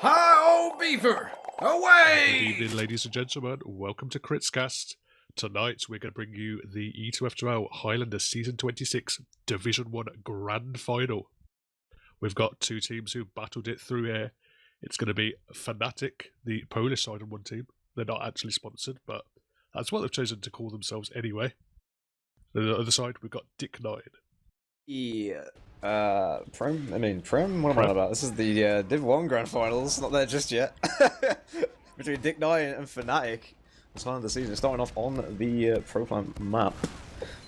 Hi-oh, beaver! Away! Good evening, ladies and gentlemen. Welcome to Critscast. Tonight, we're going to bring you the E2F2L Highlander Season 26 Division 1 Grand Final. We've got two teams who battled it through here. It's going to be FANATIC, the Polish side, on one team. They're not actually sponsored, but that's what they've chosen to call themselves anyway. On the other side, we've got D1CK. Yeah. Prim? What am I on about? This is the Div 1 Grand Finals, not there just yet. Between D1CK and FANATIC. It's on the season, starting off on the Proplant map.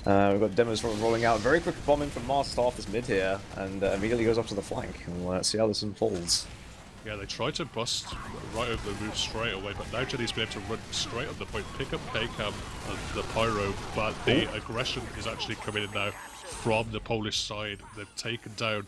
We've got demos rolling out. Very quick bombing from Mars to start off this mid here, and immediately goes up to the flank. And let's see how this unfolds. Yeah, they tried to bust right over the move straight away, but now Jenny's been able to run straight on the point, pick up K-Cam and the Pyro, but the aggression is actually coming in now from the Polish side. They've taken down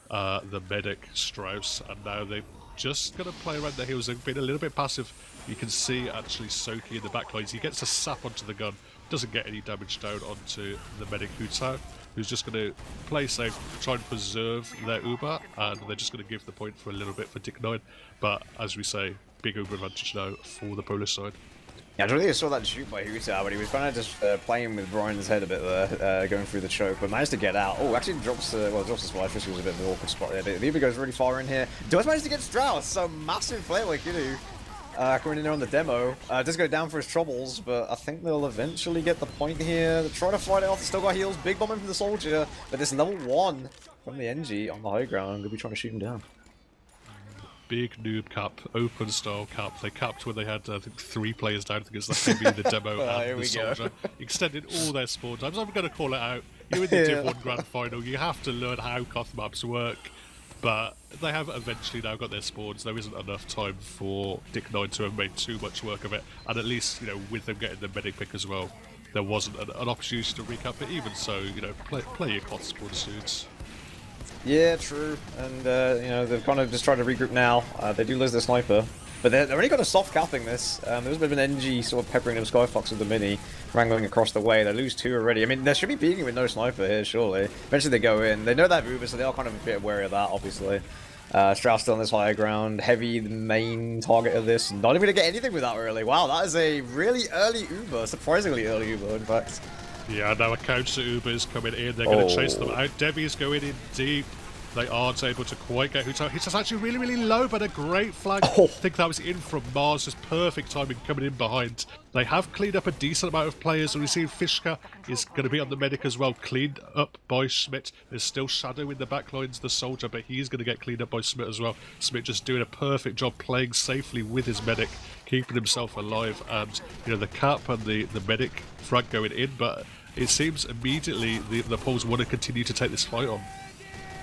the medic, Strauss, and now they're just going to play around the heels. They've been a little bit passive. You can see actually Soki in the back lines. He gets a sap onto the gun, doesn't get any damage down onto the medic Wiethoofd, who's just going to play safe, try and preserve their Uber, and they're just going to give the point for a little bit for D1CK. But as we say, big Uber advantage now for the Polish side. Yeah, I really saw that shoot by Wiethoofd, but he was kind of just playing with Brian's head a bit there, going through the choke, but managed to get out. Oh, actually drops the splash, which was a bit of an awkward spot there. The Uber goes really far in here. Does manage to get Strauss, so massive play like you do. Coming in there on the demo. Does go down for his troubles, but I think they'll eventually get the point here. They're trying to fight it off. Still got heals. Big bombing from the soldier, but this level 1 from the NG on the high ground. Gonna be trying to shoot him down. Big noob cap, open style cap. They capped when they had, I think, 3 players down. I think it's like maybe the demo and the soldier. Extended all their spawn times. I'm going to call it out. You're in the Div 1 Grand Final. You have to learn how Koth maps work. But they have eventually now got their spawns. There isn't enough time for D1CK to have made too much work of it. And at least, you know, with them getting the medic pick as well, there wasn't an opportunity to recap. But even so, you know, play your Koth spawn suits. Yeah, true. And, you know, they've kind of just tried to regroup now. They do lose their sniper. But they're already kind of soft capping this. There was a bit of an NG sort of peppering them Skyfox with the mini, wrangling across the way. They lose 2 already. I mean, they should be beating with no sniper here, surely. Eventually they go in. They know that Uber, so they are kind of a bit wary of that, obviously. Strauss still on this higher ground. Heavy, the main target of this. Not even going to get anything with that, really. Wow, that is a really early Uber. Surprisingly early Uber, in fact. Yeah, now a counter Uber is coming in. They're going to chase them out. Debbie's going in deep. They aren't able to quite get Wiethoofd. He's just actually really, really low, but a great flank. I think that was in from Mars. Just perfect timing coming in behind. They have cleaned up a decent amount of players. And we see Fishka is going to be on the medic as well. Cleaned up by Schmidt. There's still Shadow in the back lines, the soldier, but he's going to get cleaned up by Schmidt as well. Schmidt just doing a perfect job playing safely with his medic, keeping himself alive. And, you know, the cap and the medic frag going in, but it seems immediately the Poles want to continue to take this fight on.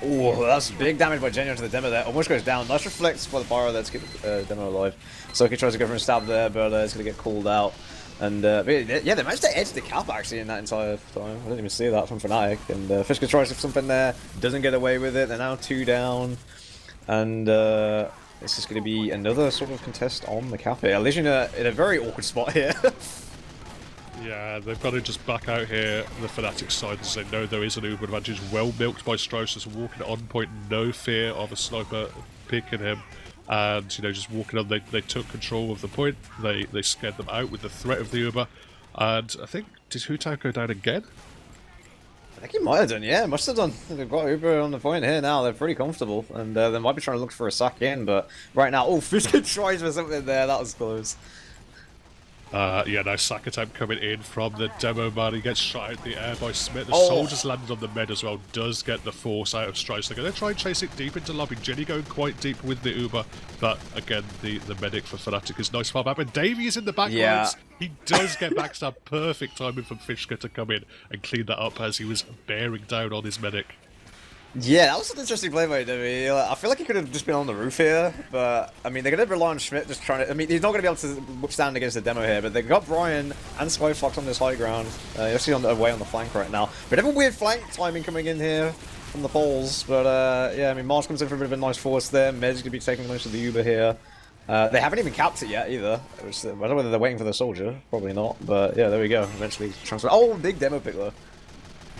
Oh, that's big damage by Genio to the demo there. Almost goes down. Nice reflects by the Pyro there to keep the demo alive. Soki tries to go for a stab there, but it's going to get called out. And yeah, they managed to edge the cap actually in that entire time. I didn't even see that from FANATIC. And Fishka tries something there, doesn't get away with it. They're now 2 down. And this is going to be another sort of contest on the cap here. Legion in a very awkward spot here. Yeah, they've got to just back out here, the FANATIC side, as they know there is an Uber advantage. Well milked by Strauss, just walking on point, no fear of a sniper picking him. And, you know, just walking on, they took control of the point. They scared them out with the threat of the Uber. And I think, did Wiethoofd go down again? I think he might have done, yeah, must have done. They've got Uber on the point here now, they're pretty comfortable. And they might be trying to look for a sack in, but right now, oh, Fishka tries for something there, that was close. Yeah, now sack attempt coming in from the demo man. He gets shot out the air by Smith. The soldiers landed on the med as well. Does get the force out of Strauss. They're going to try and chase it deep into lobby. Jenny going quite deep with the Uber. But again, the medic for FANATIC is nice far back. And Davey is in the back lines. He does get backstab. Perfect timing from Fishka to come in and clean that up as he was bearing down on his medic. Yeah, that was an interesting play by Debbie. I feel like he could have just been on the roof here, but I mean, they're going to rely on Schmidt just trying to. I mean, he's not going to be able to stand against the demo here, but they've got Brian and Skyfox on this high ground. You're actually on the way on the flank right now. Bit of a weird flank timing coming in here from the Poles, but yeah, I mean, Mars comes in for a bit of a nice force there. Med's going to be taking most of the Uber here. They haven't even capped it yet either. I don't know whether they're waiting for the soldier. Probably not, but yeah, there we go. Eventually transfer. Oh, big demo pick though.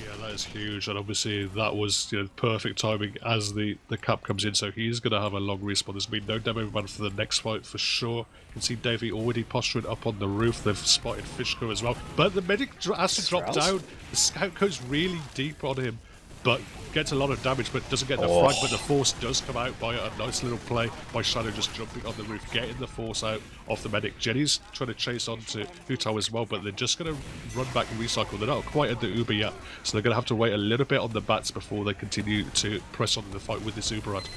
Yeah, That is huge, and obviously that was perfect timing as the cap comes in, so he's going to have a long respawn. There's been no demo man for the next fight for sure. You can see Davey already posturing up on the roof. They've spotted Fishko as well, but the medic has to drop down. The scout goes really deep on him, but gets a lot of damage, but doesn't get the frag. But the force does come out by a nice little play by Shadow just jumping on the roof, getting the force out of the medic. Jenny's trying to chase on to Hutao as well, but they're just going to run back and recycle. They're not quite at the Uber yet, so they're going to have to wait a little bit on the bats before they continue to press on in the fight with this Uber ad.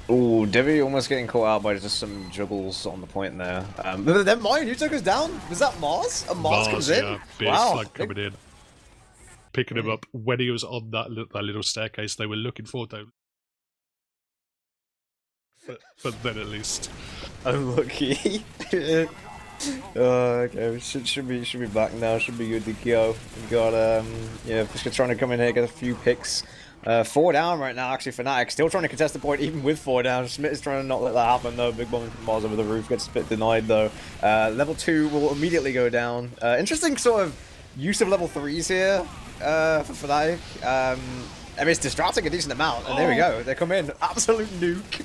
Ooh, Devi almost getting caught out by just some juggles on the point there. But then mind, who took us down? Was that Mars? Mars comes in? Yeah, big flag coming in. Picking him up when he was on that little staircase they were looking for, though. But then at least. Unlucky. Okay, should be back now. Should be good to go. We got Fisker trying to come in here, get a few picks. 4 down right now. Actually, FANATIC still trying to contest the point even with 4 down. Schmidt is trying to not let that happen though. Big bomb from Mars over the roof gets a bit denied though. Level 2 will immediately go down. Interesting sort of use of level 3s here. For FANATIC. I mean, it's distracting a decent amount, and there we go. They come in. Absolute nuke.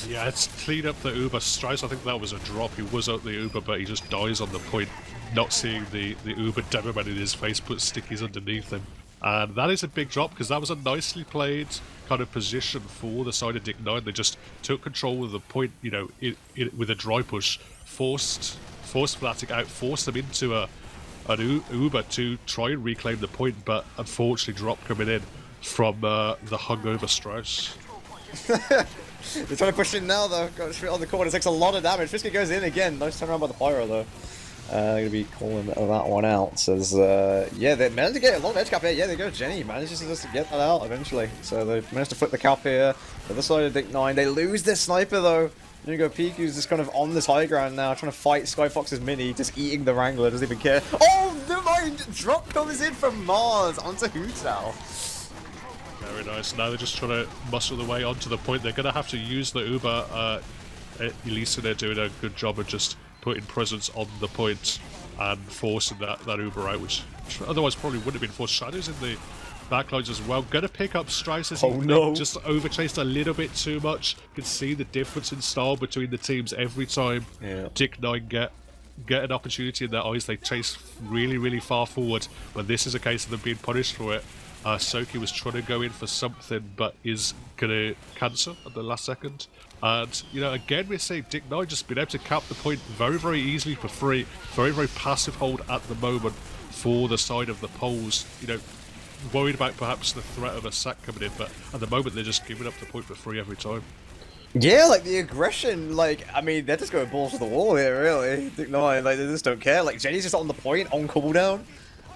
Yeah, it's cleaned up the Uber. Strice, I think that was a drop. He was out the Uber, but he just dies on the point, not seeing the Uber demo man in his face, put stickies underneath him. And that is a big drop, because that was a nicely played kind of position for the side of Dick9. They just took control of the point, with a dry push, forced FANATIC out, forced them into an Uber to try and reclaim the point, but unfortunately drop coming in from the hungover Strauss. They're trying to push in now though, got straight on the corner, takes a lot of damage. Fisker goes in again, nice turnaround by the Pyro though. Gonna be calling that one out. Says, yeah, they managed to get a lot of edge cap here. Yeah, there goes Jenny, manages to just get that out eventually. So they've managed to flip the cap here. The other side of Dick9, they lose their sniper though. Then you go Peek, who's just kind of on this high ground now, trying to fight Skyfox's mini, just eating the Wrangler, doesn't even care. Oh, never mind! Drop comes in from Mars onto Hutao. Very nice. Now they're just trying to muscle their way onto the point. They're going to have to use the Uber. Elisa, they're doing a good job of just putting presence on the point and forcing that Uber out, which otherwise probably wouldn't have been forced. Shadows in the backlines as well. Gonna pick up Strauss as he just overchased a little bit too much. You can see the difference in style between the teams every time. Yeah. Dick9 get an opportunity in their eyes. They chase really, really far forward, but this is a case of them being punished for it. Soki was trying to go in for something, but is gonna cancel at the last second. And again, we're seeing Dick9 just being able to cap the point very, very easily for free. Very, very passive hold at the moment for the side of the poles. Worried about perhaps the threat of a sack coming in, but at the moment they're just giving up the point for free every time. Yeah, like the aggression, I mean, they're just going balls to the wall here, really. Dick9, they just don't care. Jenny's just on the point, on cooldown.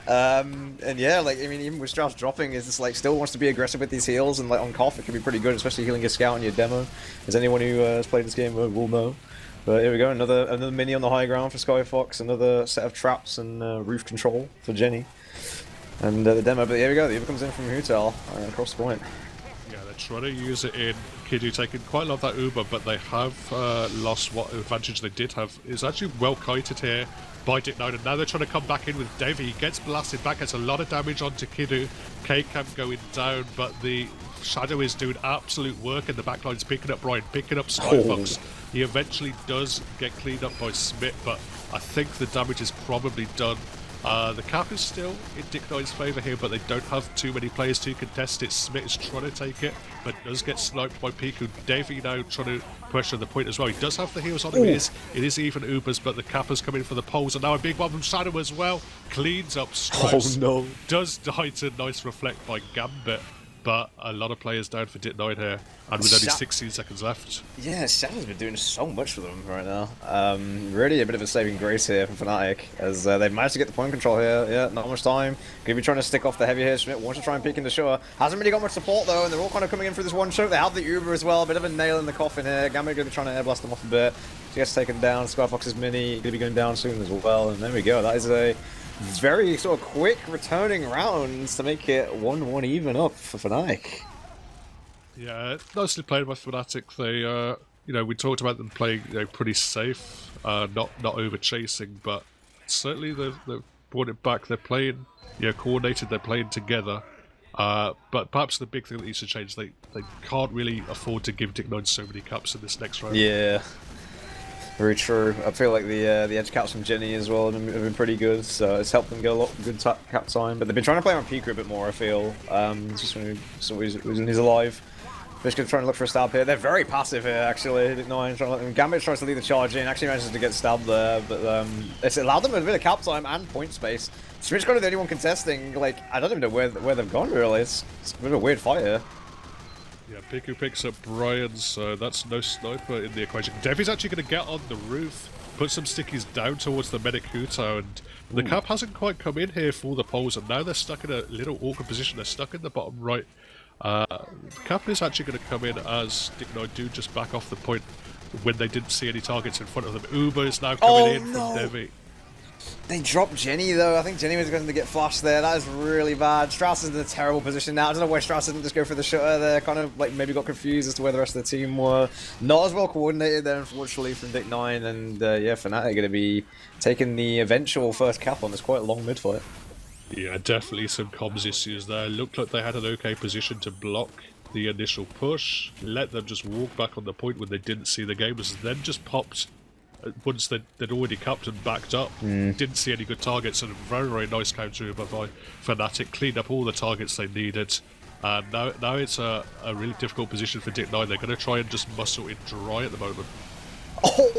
And yeah, I mean, even with Strauss dropping, is just still wants to be aggressive with these heals, and on Koff it can be pretty good, especially healing your scout and your demo, as anyone who has played this game will know. But here we go, another mini on the high ground for Skyfox, another set of traps and roof control for Jenny. And the demo, but here we go, the Uber comes in from Hutao across the point. Yeah, they're trying to use it in Kiddu, taking quite a lot of that Uber, but they have lost what advantage they did have. It's actually well kited here by Dick9, and now they're trying to come back in with Davey. He gets blasted back, gets a lot of damage onto Kiddu. K-Cam going down, but the Shadow is doing absolute work in the backlines, picking up Brian, picking up Skyfox. He eventually does get cleaned up by Smith, but I think the damage is probably done. The cap is still in Dick9's favour here, but they don't have too many players to contest it. Smith is trying to take it, but does get sniped by Piku. Davey now trying to pressure the point as well. He does have the heals on him. It is even Ubers, but the Kappa's coming for the poles, and now a big bomb from Shadow as well. Cleans up Strauss. Does die to nice reflect by Gambit, but a lot of players down for Dick9 here, and with only 16 seconds left. Yeah, Shadow's been doing so much for them right now. Really a bit of a saving grace here from FANATIC, as they've managed to get the point control here. Yeah, not much time. Gonna be trying to stick off the heavy here. Schmidt wants to try and peek into shore. Hasn't really got much support though, and they're all kind of coming in for this one shot. They have the Uber as well, a bit of a nail in the coffin here. Gambit gonna be trying to air blast them off a bit. She gets taken down. Squarefox's mini gonna be going down soon as well, and there we go. That is a very sort of quick returning rounds to make it 1-1 even up for FANATIC. Yeah, nicely played by FANATIC. They, we talked about them playing pretty safe, not over chasing, but certainly they've brought it back. They're playing, coordinated. They're playing together. But perhaps the big thing that needs to change, they can't really afford to give Dick9 so many caps in this next round. Yeah, very true. I feel like the edge caps from Jenny as well have been pretty good, so it's helped them get a lot of good cap time. But they've been trying to play around Piku a bit more, I feel. Just when he's alive. Vigil trying to look for a stab here. They're very passive here, actually. Dick9 Gambit tries to lead the charge in, actually manages to get stabbed there, but it's allowed them a bit of cap time and point space. Switch kind of the only one contesting. Like, I don't even know where they've gone, really. It's a bit of a weird fight here. Yeah, Piku picks up Brian, so that's no sniper in the equation. Devi's actually going to get on the roof, put some stickies down towards the medic Huto, and the cap hasn't quite come in here for the poles, and now they're stuck in a little awkward position. They're stuck in the bottom right. Cap is actually going to come in as Dick9 do just back off the point when they didn't see any targets in front of them. Uber is now coming in from Devi. They dropped Jenny, though. I think Jenny was going to get flashed there. That is really bad. Strauss is in a terrible position now. I don't know why Strauss didn't just go for the shutter there. Kind of like maybe got confused as to where the rest of the team were. Not as well coordinated there, unfortunately, from Dick9. And yeah, FANATIC going to be taking the eventual first cap on this quite long mid fight. Yeah, definitely some comms issues there. Looked like they had an okay position to block the initial push, let them just walk back on the point when they didn't see the gamers, then just popped once they'd already capped and backed up. Didn't see any good targets, and a very, very nice counter by FANATIC. Cleaned up all the targets they needed. And now it's a really difficult position for Dick9. They're going to try and just muscle it dry at the moment. Oh,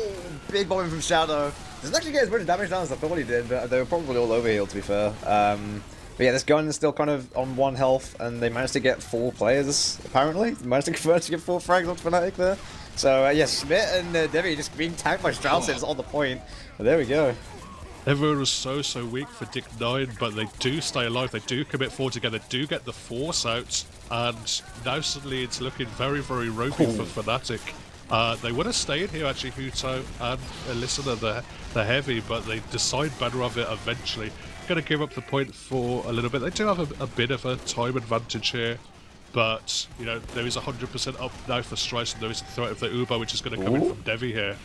big bomb from Shadow. Doesn't actually get as much damage down as I thought he did, but they were probably all over heal, to be fair. But yeah, this gun is still kind of on 1 health, and they managed to get 4 players, apparently. They managed to convert to get 4 frags on FANATIC there. So yeah, Schmidt and Devi just being tagged by Strauss on the point. But there we go. Everyone was so weak for Dick9, but they do stay alive. They do commit 4 together, do get the force out, and now suddenly it's looking very, very ropey for FANATIC. They would have stayed here, actually, Huto and Listener, the heavy, but they decide better of it eventually. Going to give up the point for a little bit. They do have a bit of a time advantage here, but there is 100% up now for Strice, and there is a threat of the Uber, which is going to come in from Devi here.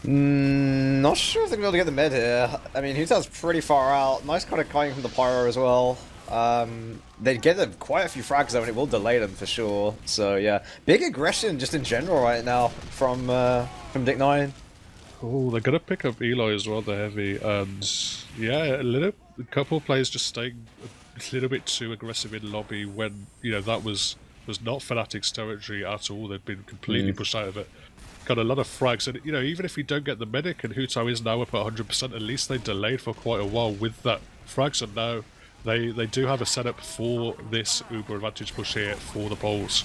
Not sure if they're going to be able to get the mid here. I mean, Huto's pretty far out. Nice kind of kiting from the Pyro as well. They get quite a few frags though, and it will delay them for sure. So yeah, big aggression just in general right now from Dick9. Oh, they're gonna pick up Eli as well, the heavy, and yeah, a couple of players just staying a little bit too aggressive in lobby when that was not FANATIC's territory at all. They'd been completely pushed out of it. Got a lot of frags, and even if you don't get the medic, and Huto is now up at 100%, at least they delayed for quite a while with that frags, and now they do have a setup for this Uber advantage push here for the poles.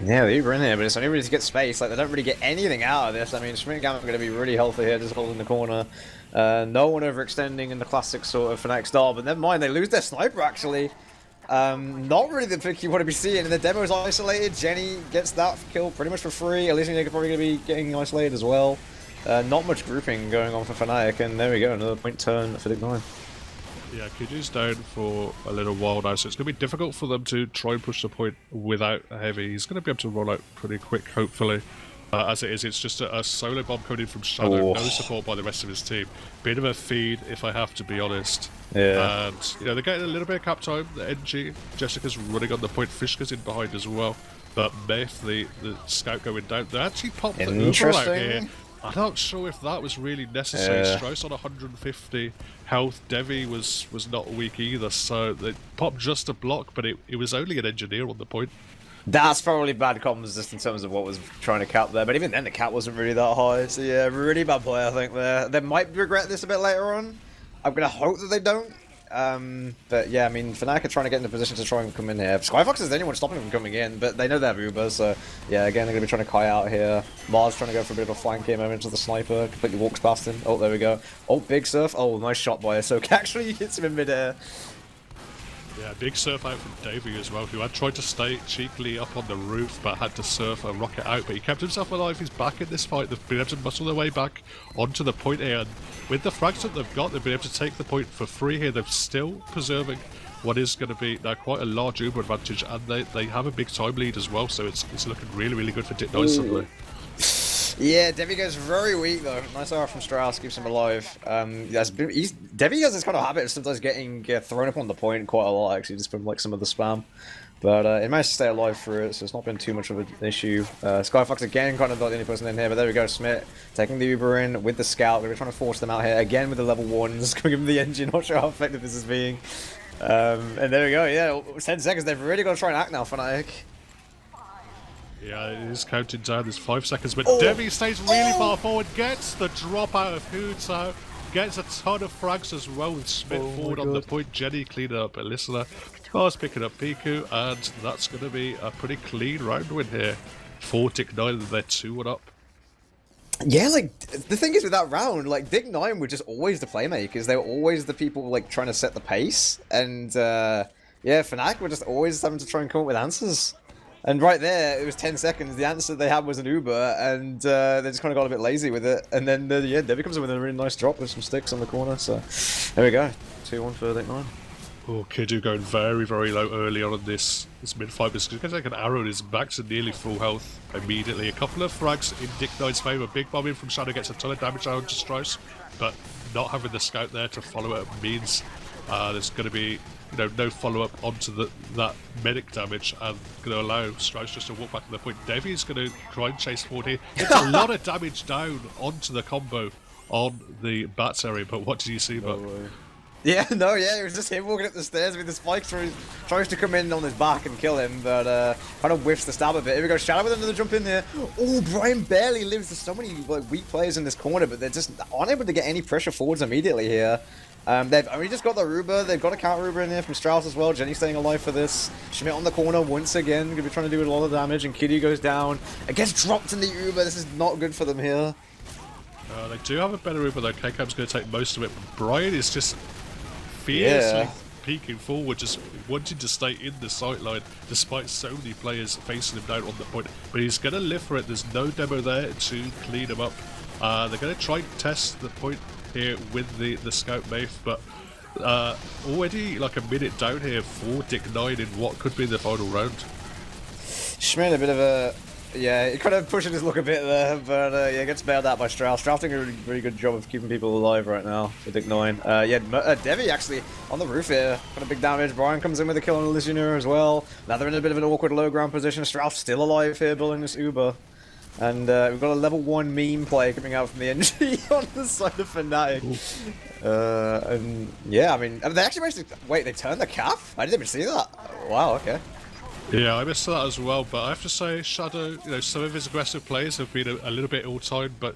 Yeah, the Uber in here, but it's only really to get space. Like, they don't really get anything out of this. I mean, Schmidt and Gambit are going to be really healthy here, just holding the corner. No one overextending in the classic sort of FANATIC style, but never mind, they lose their sniper, actually. Not really the pick you want to be seeing, and the demo is isolated. Jenny gets that kill pretty much for free. At least they're probably going to be getting isolated as well. Not much grouping going on for FANATIC, and there we go, another point turn for Dick9. Yeah, Kiju's down for a little while now, so it's going to be difficult for them to try and push the point without a heavy. He's going to be able to roll out pretty quick, hopefully. As it is, it's just a solo bomb coming in from Shadow, no support by the rest of his team. Bit of a feed, if I have to be honest. Yeah. And, they're getting a little bit of cap time. The NG, Jessica's running on the point, Fishka's in behind as well. But Myth, the scout going down, they actually popped the Uber out here. I'm not sure if that was really necessary. Strauss on 150 health. Devi was not weak either, so they popped just a block, but it was only an engineer on the point. That's probably bad comms just in terms of what was trying to cap there, but even then the cap wasn't really that high. So yeah, really bad play I think there. They might regret this a bit later on. I'm going to hope that they don't. But yeah, I mean, FANATIC are trying to get in a position to try and come in here. Skyfox is the only one stopping them from coming in, but they know they have Uber, so yeah, again, they're going to be trying to Kai out here. Mars trying to go for a bit of a flank here, moment to the sniper, completely walks past him. Oh, there we go. Oh, Big Surf. Oh, nice shot by Ahsoka. Actually, hits him in midair. Yeah, big surf out from Davey as well, who had tried to stay cheekily up on the roof, but had to surf a rocket out. But he kept himself alive. He's back in this fight. They've been able to muscle their way back onto the point here. And with the frags that they've got, they've been able to take the point for free here. They're still preserving what is going to be now quite a large Uber advantage, and they have a big time lead as well. So it's looking really, really good for Dick9 suddenly. Yeah, Devi goes very weak though. Nice R from Strauss, keeps him alive. Devi has this kind of habit of sometimes getting thrown up on the point quite a lot, actually, just from like some of the spam. But it managed to stay alive through it, so it's not been too much of an issue. Skyfox again, kind of not the only person in here, but there we go. Smith taking the Uber in with the scout. We're trying to force them out here again with the level 1s. Going to give them the engine. Not sure how effective this is being. And there we go. Yeah, 10 seconds. They've really got to try and act now, FANATIC. Yeah, it is counting down. There's 5 seconds, but Devi stays really far forward, gets the drop out of Hoots, gets a ton of frags as well with Smith forward on the point. Jenny cleaning up a listener. Car's picking up Piku, and that's going to be a pretty clean round win here. 4-9, they're 2-1 up. Yeah, like, the thing is with that round, like, D1CK were just always the playmakers. They were always the people, like, trying to set the pace. And, yeah, FANATIC were just always having to try and come up with answers. And right there, it was 10 seconds. The answer they had was an Uber, and they just kind of got a bit lazy with it. And then, yeah, Devi comes in with a really nice drop with some sticks on the corner. So, there we go. 2-1 for D1CK. Oh, Kiddu going very, very low early on in this mid-fight. He's going to take an arrow in his back to nearly full health immediately. A couple of frags in D1CK's favour. Big bomb in from Shadow gets a ton of damage out to Strauss, but not having the scout there to follow it means there's going to be no follow-up onto that medic damage, and going to allow Strauss just to walk back to the point. Devi's going to try and chase forward here. It's a lot of damage down onto the combo on the bats area, but what did you see, Buck? Yeah, no, yeah, it was just him walking up the stairs with the spikes. Tries to come in on his back and kill him, but kind of whiffs the stab a bit. Here we go, Shadow with another jump in there. Oh, Brian barely lives. There's so many like weak players in this corner, but they're just aren't able to get any pressure forwards immediately here. They've only just got the Ruber. They've got a counter Ruber in here from Strauss as well. Jenny staying alive for this. Schmidt on the corner once again, going to be trying to do a lot of damage, and Kitty goes down. It gets dropped in the Uber. This is not good for them here. They do have a better Uber though. KCAM's going to take most of it, but Brian is just fiercely peeking forward, just wanting to stay in the sightline despite so many players facing him down on the point. But he's going to live for it. There's no demo there to clean him up. They're going to try and test the point here with the scout mace, but already like a minute down here for D1CK in what could be the final round. Schmidt a bit of a... Yeah, he kind of pushing his luck a bit there, but yeah, gets bailed out by Strauss. Strauss doing a really good job of keeping people alive right now for D1CK. Yeah, Devi actually on the roof here, kind of big damage. Brian comes in with a kill on Elysianer as well. Now they're in a bit of an awkward low ground position. Strauss still alive here, building this Uber. And we've got a level 1 meme play coming out from the NG on the side of FANATIC. And yeah, I mean, they actually managed to... Wait, they turned the cap? I didn't even see that. Wow, okay. Yeah, I missed that as well, but I have to say, Shadow, some of his aggressive plays have been a little bit ill-timed, but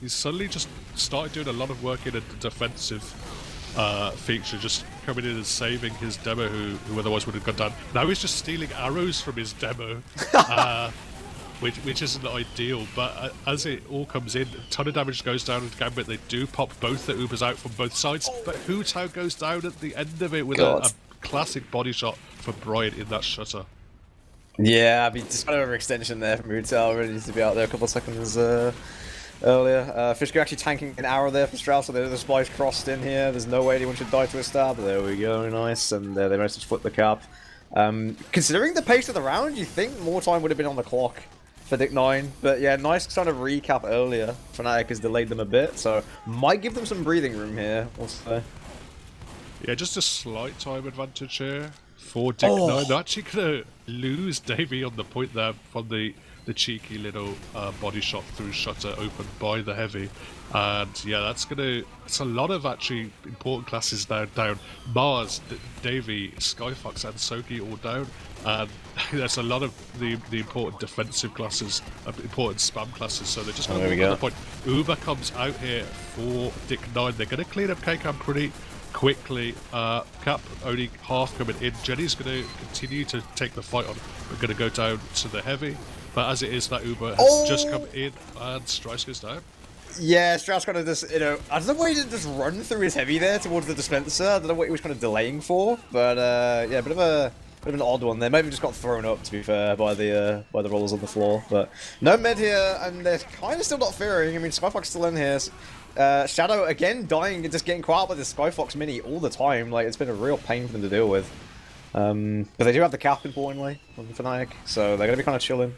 he's suddenly just started doing a lot of work in a defensive feature, just coming in and saving his demo who otherwise would have gone down. Now he's just stealing arrows from his demo, which isn't ideal, but as it all comes in, a ton of damage goes down with Gambit. They do pop both the Ubers out from both sides, but Wiethoofd goes down at the end of it with a classic body shot for Brian in that shutter. Yeah, I mean, just kind of an extension there from Wiethoofd. Really needs to be out there a couple of seconds earlier. Fishko actually tanking an arrow there for Strauss, so the spies crossed in here. There's no way anyone should die to a stab. There we go, nice. And they managed to flip the cap. Considering the pace of the round, you think more time would have been on the clock for D1CK. But yeah, nice kind of recap earlier. FANATIC has delayed them a bit, so might give them some breathing room here, we'll say. Yeah, just a slight time advantage here for D1CK. They're actually going to lose Davey on the point there from the cheeky little body shot through shutter opened by the heavy. And yeah, it's a lot of actually important classes now down. Mars, Davey, Skyfox and Soki all down. And there's a lot of the important defensive classes, important spam classes, so they're just going to move on the point. Uber comes out here for D1CK. They're going to clean up KCAM pretty quickly. Cap only half coming in. Jenny's going to continue to take the fight on. We're going to go down to the heavy, but as it is, that Uber has just come in and Strauss goes down. Yeah, Strauss kind of just, I don't know why he didn't just run through his heavy there towards the dispenser. I don't know what he was kind of delaying for, but yeah, a bit of an odd one there. Maybe just got thrown up, to be fair, by the rollers on the floor. But no med here, and they're kind of still not fearing. I mean, Skyfox still in here. Shadow again dying and just getting caught up with the Skyfox mini all the time. Like, it's been a real pain for them to deal with. But they do have the cap, importantly, on FANATIC, so they're going to be kind of chilling.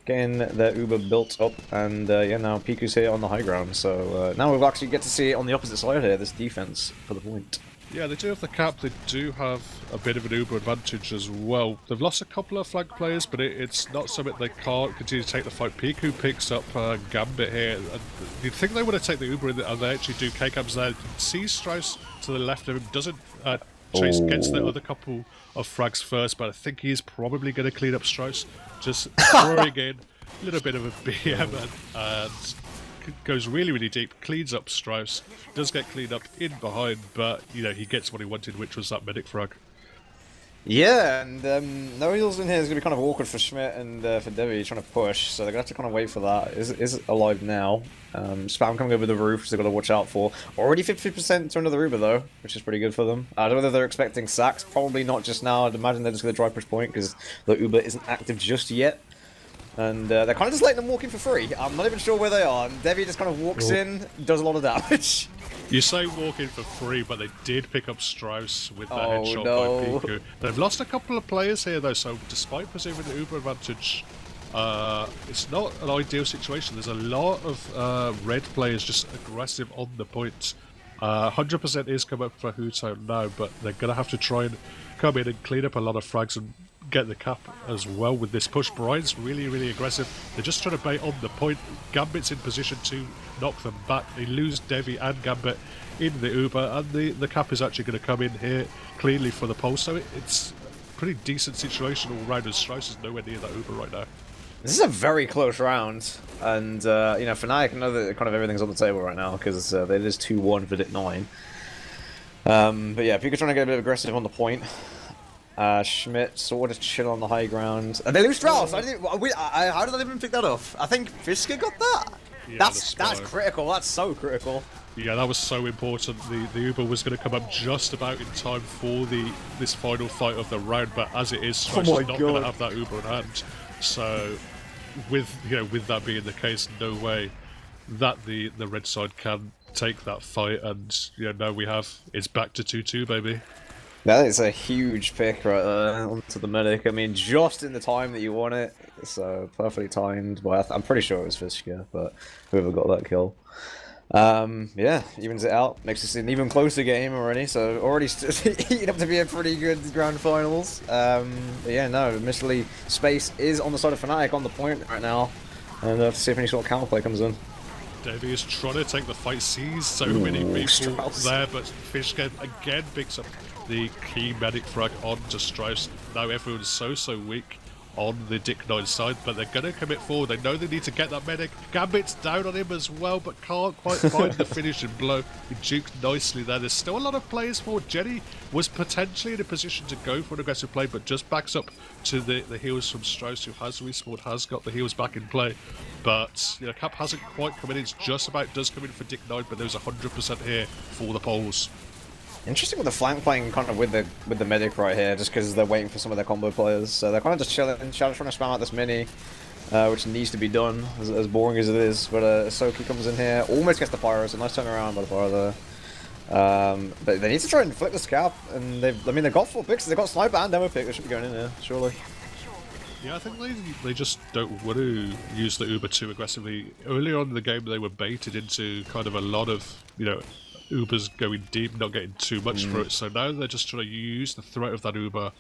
getting their Uber built up, and yeah, now Piku's here on the high ground, so now we'll actually get to see it on the opposite side here, this defense for the point. Yeah, they do have the cap, they do have a bit of an Uber advantage as well. They've lost a couple of flank players, but it's not something they can't continue to take the fight. Piku picks up Gambit here, and you'd think they would have taken the Uber, and they actually do K-Cams there. You can see Strauss to the left of him, doesn't chase, gets the other couple of frags first, but I think he's probably going to clean up Strauss, just throwing in a little bit of a BM and goes really, really deep, cleans up Strauss, does get cleaned up in behind, but, you know, he gets what he wanted, which was that medic frag. Yeah, and no heals in here is going to be kind of awkward for Schmidt and for Devi trying to push, so they're going to have to kind of wait for that. Is alive now. Spam coming over the roof, so they've got to watch out for. Already 50% to another Uber, though, which is pretty good for them. I don't know whether they're expecting sacks, probably not just now. I'd imagine they're just going to dry push point, because the Uber isn't active just yet. And they're kind of just letting them walk in for free. I'm not even sure where they are. And Devi just kind of walks in, does a lot of damage. You say walk in for free, but they did pick up Strauss with that headshot by Piku. They've lost a couple of players here, though, so despite preserving the Uber advantage, it's not an ideal situation. There's a lot of red players just aggressive on the point. 100% is come up for Huto now, but they're going to have to try and come in and clean up a lot of frags and get the cap as well with this push. Brian's really, really aggressive. They're just trying to bait on the point. Gambit's in position to knock them back. They lose Devi and Gambit in the Uber, and the cap is actually going to come in here cleanly for the pulse. So it's a pretty decent situation all round, and Strauss is nowhere near that Uber right now. This is a very close round, and you know, FANATIC know that kind of everything's on the table right now because it is 2-1 for DIT9. But yeah, Pika's trying to get a bit aggressive on the point. Schmidt sort of chill on the high ground. And they lose Strauss! How did I even pick that up? I think Fisker got that? Yeah, that's critical, that's so critical. Yeah, that was so important. The Uber was going to come up just about in time for this final fight of the round, but as it is, Strauss is not going to have that Uber in hand. So, with that being the case, no way that the red side can take that fight, and now it's back to 2-2, baby. That is a huge pick right there onto the medic. I mean, just in the time that you want it, so perfectly timed. Well, I'm pretty sure it was Fisker, but whoever got that kill. Yeah, evens it out, makes this an even closer game already, so already heating up to be a pretty good grand finals. But yeah, no, admittedly, Space is on the side of FANATIC on the point right now, and to see if any sort of counterplay comes in. Davey is trying to take the fight, sees so many people Strauss there, but Fisker again picks up the key medic frag onto Strauss. Now everyone's so weak on the DIT9 side, but they're going to commit forward. They know they need to get that medic. Gambit's down on him as well, but can't quite find the finishing blow. He juked nicely there. There's still a lot of players forward. Jenny was potentially in a position to go for an aggressive play, but just backs up to the heals from Strauss, who has respawned, has got the heals back in play. But Cap hasn't quite come in. It's just about does come in for DIT9, but there's 100% here for the Poles. Interesting with the flank playing kind of with the medic right here, just because they're waiting for some of their combo players. So they're kind of just chilling, trying to spam out this mini, which needs to be done, as boring as it is. But Soki comes in here, almost gets the Pyro, so nice turnaround by the Pyro there. But they need to try and flip this cap, and they've got 4 picks, they've got Sniper and Demo pick, they should be going in there, surely. Yeah, I think they just don't want to use the Uber too aggressively. Earlier on in the game, they were baited into kind of a lot of, Uber's going deep, not getting too much for it. So now they're just trying to use the threat of that Uber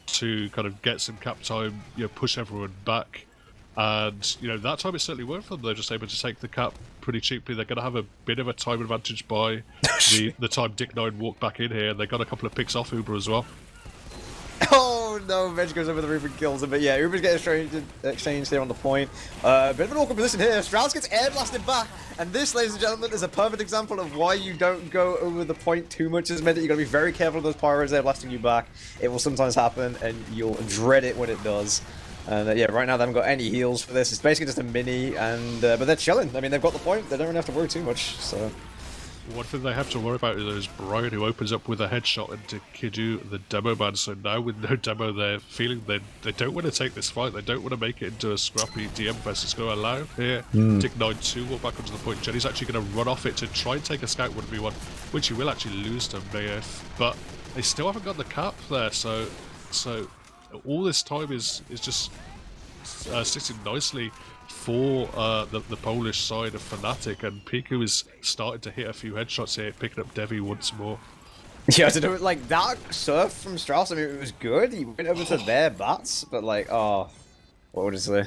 to kind of get some cap time, push everyone back. And, that time it certainly worked for them. They're just able to take the cap pretty cheaply. They're going to have a bit of a time advantage by the time DIT9 walked back in here. And they got a couple of picks off Uber as well. Oh no, Veg goes over the roof and kills him, but yeah, Uber's getting exchanged here on the point. Bit of an awkward position here. Strauss gets air blasted back, and this, ladies and gentlemen, is a perfect example of why you don't go over the point too much as Medic. You gotta be very careful of those pyros air blasting you back. It will sometimes happen, and you'll dread it when it does. And yeah, right now they haven't got any heals for this. It's basically just a mini, and but they're chilling. I mean, they've got the point. They don't really have to worry too much, so... One thing they have to worry about is Brian, who opens up with a headshot into Kiddu, the demo man. So now with no demo, they're feeling they don't want to take this fight. They don't want to make it into a scrappy DM fest. It's going to allow here. DIT9 2 will back onto the point. Jenny's actually going to run off it to try and take a scout 1v1, which he will actually lose to Mayef. But they still haven't got the cap there. So all this time is just sitting nicely for the Polish side of FANATIC, and Piku is starting to hit a few headshots here, picking up Devi once more. Yeah, I don't know, like, that surf from Strauss, I mean, it was good. He went over to their bats, but, like, oh, what would I say?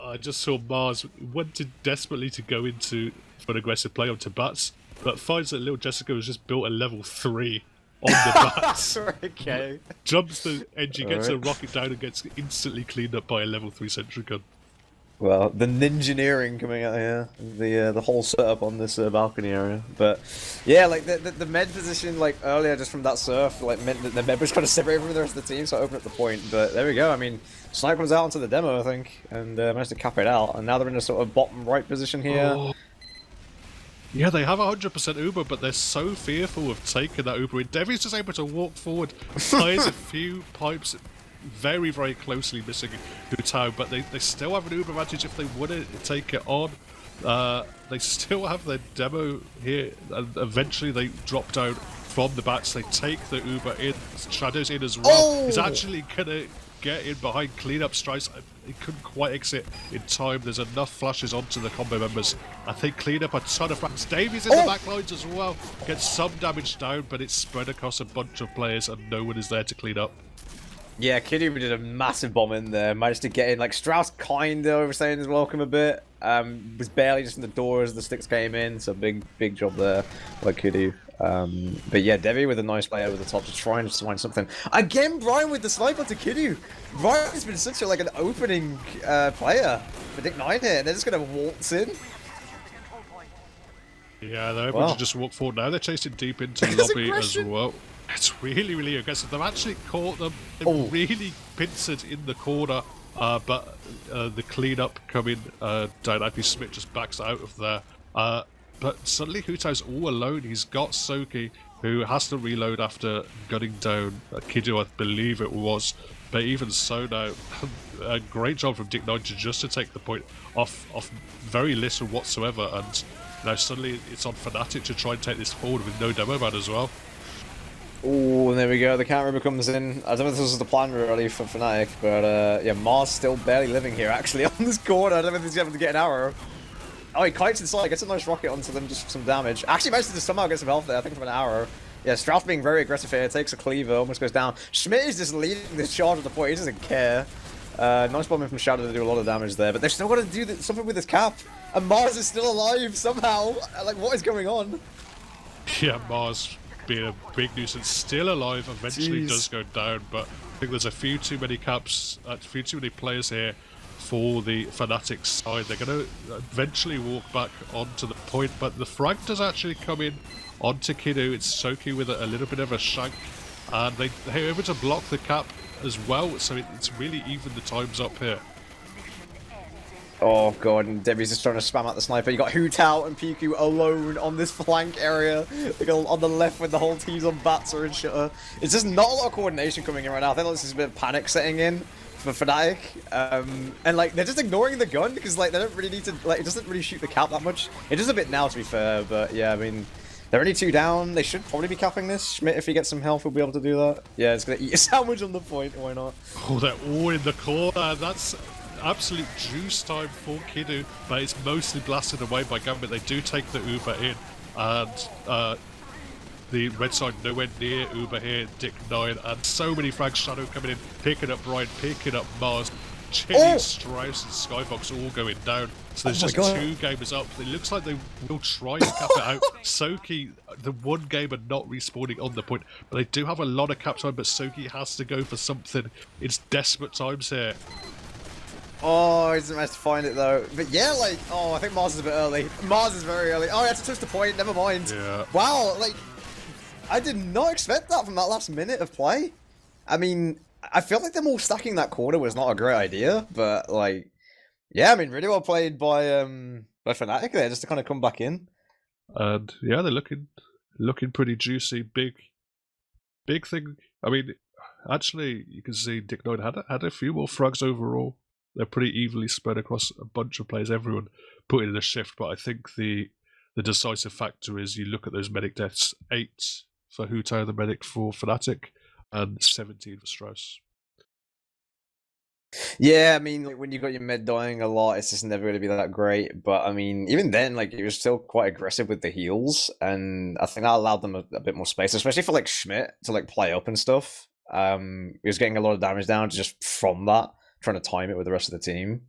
I just saw Mars wanted desperately to go into for an aggressive play onto bats, but finds that little Jessica has just built a level 3 on the bats. Okay. Jumps the NG, gets a rocket down, and gets instantly cleaned up by a level 3 sentry gun. Well, the ninjaneering coming out here, the whole setup on this balcony area. But yeah, like the med position, like earlier, just from that surf, like meant that the med was kind of separated from the rest of the team, so I opened up the point. But there we go. I mean, Snipe comes out onto the demo, I think, and managed to cap it out. And now they're in a sort of bottom right position here. Oh. Yeah, they have 100% Uber, but they're so fearful of taking that Uber in. Devi's just able to walk forward, fires a few pipes, very, very closely missing Wiethoofd, but they still have an Uber advantage if they want to take it on. They still have their demo here, and eventually they drop down from the bats. They take the Uber in, Shadow's in as well. Oh! He's actually gonna get in behind cleanup strikes. He couldn't quite exit in time. There's enough flashes onto the combo members. I think cleanup a ton of frags. Davies in the back lines as well. Gets some damage down, but it's spread across a bunch of players and no one is there to clean up. Yeah, Kiddu did a massive bomb in there. Managed to get in. Like, Strauss kind of overstaying his welcome a bit. Was barely just in the door as the sticks came in. So big job there by Kiddu. But yeah, Devi with a nice play over the top to try and find something. Again, Brian with the sniper to Kiddu. Brian has been such a, like, an opening player for Dick9 here. They're just going to waltz in. Yeah, they're able to just walk forward now. They're chasing deep into the lobby as well. It's really, really aggressive. They've actually caught them really pincered in the corner, but the cleanup coming down. IP Smith just backs out of there. But suddenly Wiethoofd's all alone. He's got Soki, who has to reload after gunning down Kiddu, I believe it was. But even so now, a great job from Dick9 just to take the point off very little whatsoever. And now suddenly it's on FANATIC to try and take this forward with no demo ban as well. Oh, and there we go. The counter comes in. I don't know if this was the plan really for FANATIC, but yeah, Mars still barely living here actually on this corner. I don't know if he's able to get an arrow. Oh, he kites inside, gets a nice rocket onto them just for some damage. Actually managed to somehow get some health there, I think from an arrow. Yeah, Strauss being very aggressive here, takes a cleaver, almost goes down. Schmidt is just leading this charge at the point, he doesn't care. Nice bombing from Shadow to do a lot of damage there, but they're still going to do something with this cap. And Mars is still alive somehow. Like, what is going on? Yeah, Mars being a big nuisance, still alive, eventually does go down, but I think there's a few too many caps, a few too many players here for the FANATIC side. They're going to eventually walk back onto the point, but the frag does actually come in onto Kiddu. It's Soki with a little bit of a shank, and they're able to block the cap as well, so it's really even the times up here. Oh god, and Debbie's just trying to spam out the sniper. You got Wiethoofd and Piku alone on this flank area. They go on the left when the whole team's on Batser and Shutter. It's just not a lot of coordination coming in right now. I think this is a bit of panic setting in for FANATIC. And like, they're just ignoring the gun because like, they don't really need to, like, it doesn't really shoot the cap that much. It does a bit now to be fair, but yeah, I mean, they're only 2 down. They should probably be capping this. Schmidt, if he gets some health, will be able to do that. Yeah, it's gonna eat a sandwich on the point, why not? Oh, they're all in the corner. That's absolute juice time for Kiddu, but it's mostly blasted away by Gambit. They do take the Uber in, and the red side nowhere near Uber here. Dick9, and so many frags. Shadow coming in, picking up Brian, picking up Mars. Chili, Strauss, and Skybox all going down. So there's just 2 gamers up. It looks like they will try and cap it out. Soki, the one gamer not respawning on the point, but they do have a lot of cap time, but Soki has to go for something. It's desperate times here. Oh, he doesn't manage to find it though. But yeah, like, oh, I think Mars is a bit early. Mars is very early. Oh, he had to touch the point, never mind. Yeah. Wow, like, I did not expect that from that last minute of play. I mean, I feel like them all stacking that corner was not a great idea, but like, yeah, I mean, really well played by FANATIC there, just to kind of come back in. And yeah, they're looking pretty juicy. Big thing. I mean, actually, you can see Dick9 had a few more frags overall. They're pretty evenly spread across a bunch of players. Everyone put in a shift, but I think the decisive factor is you look at those medic deaths: 8 for Wiethoofd, the medic for FANATIC, and 17 for Strauss. Yeah, I mean, like, when you got your mid dying a lot, it's just never going to be that great. But I mean, even then, like, he was still quite aggressive with the heals, and I think that allowed them a bit more space, especially for like Schmidt to like play up and stuff. He was getting a lot of damage down just from that, trying to time it with the rest of the team.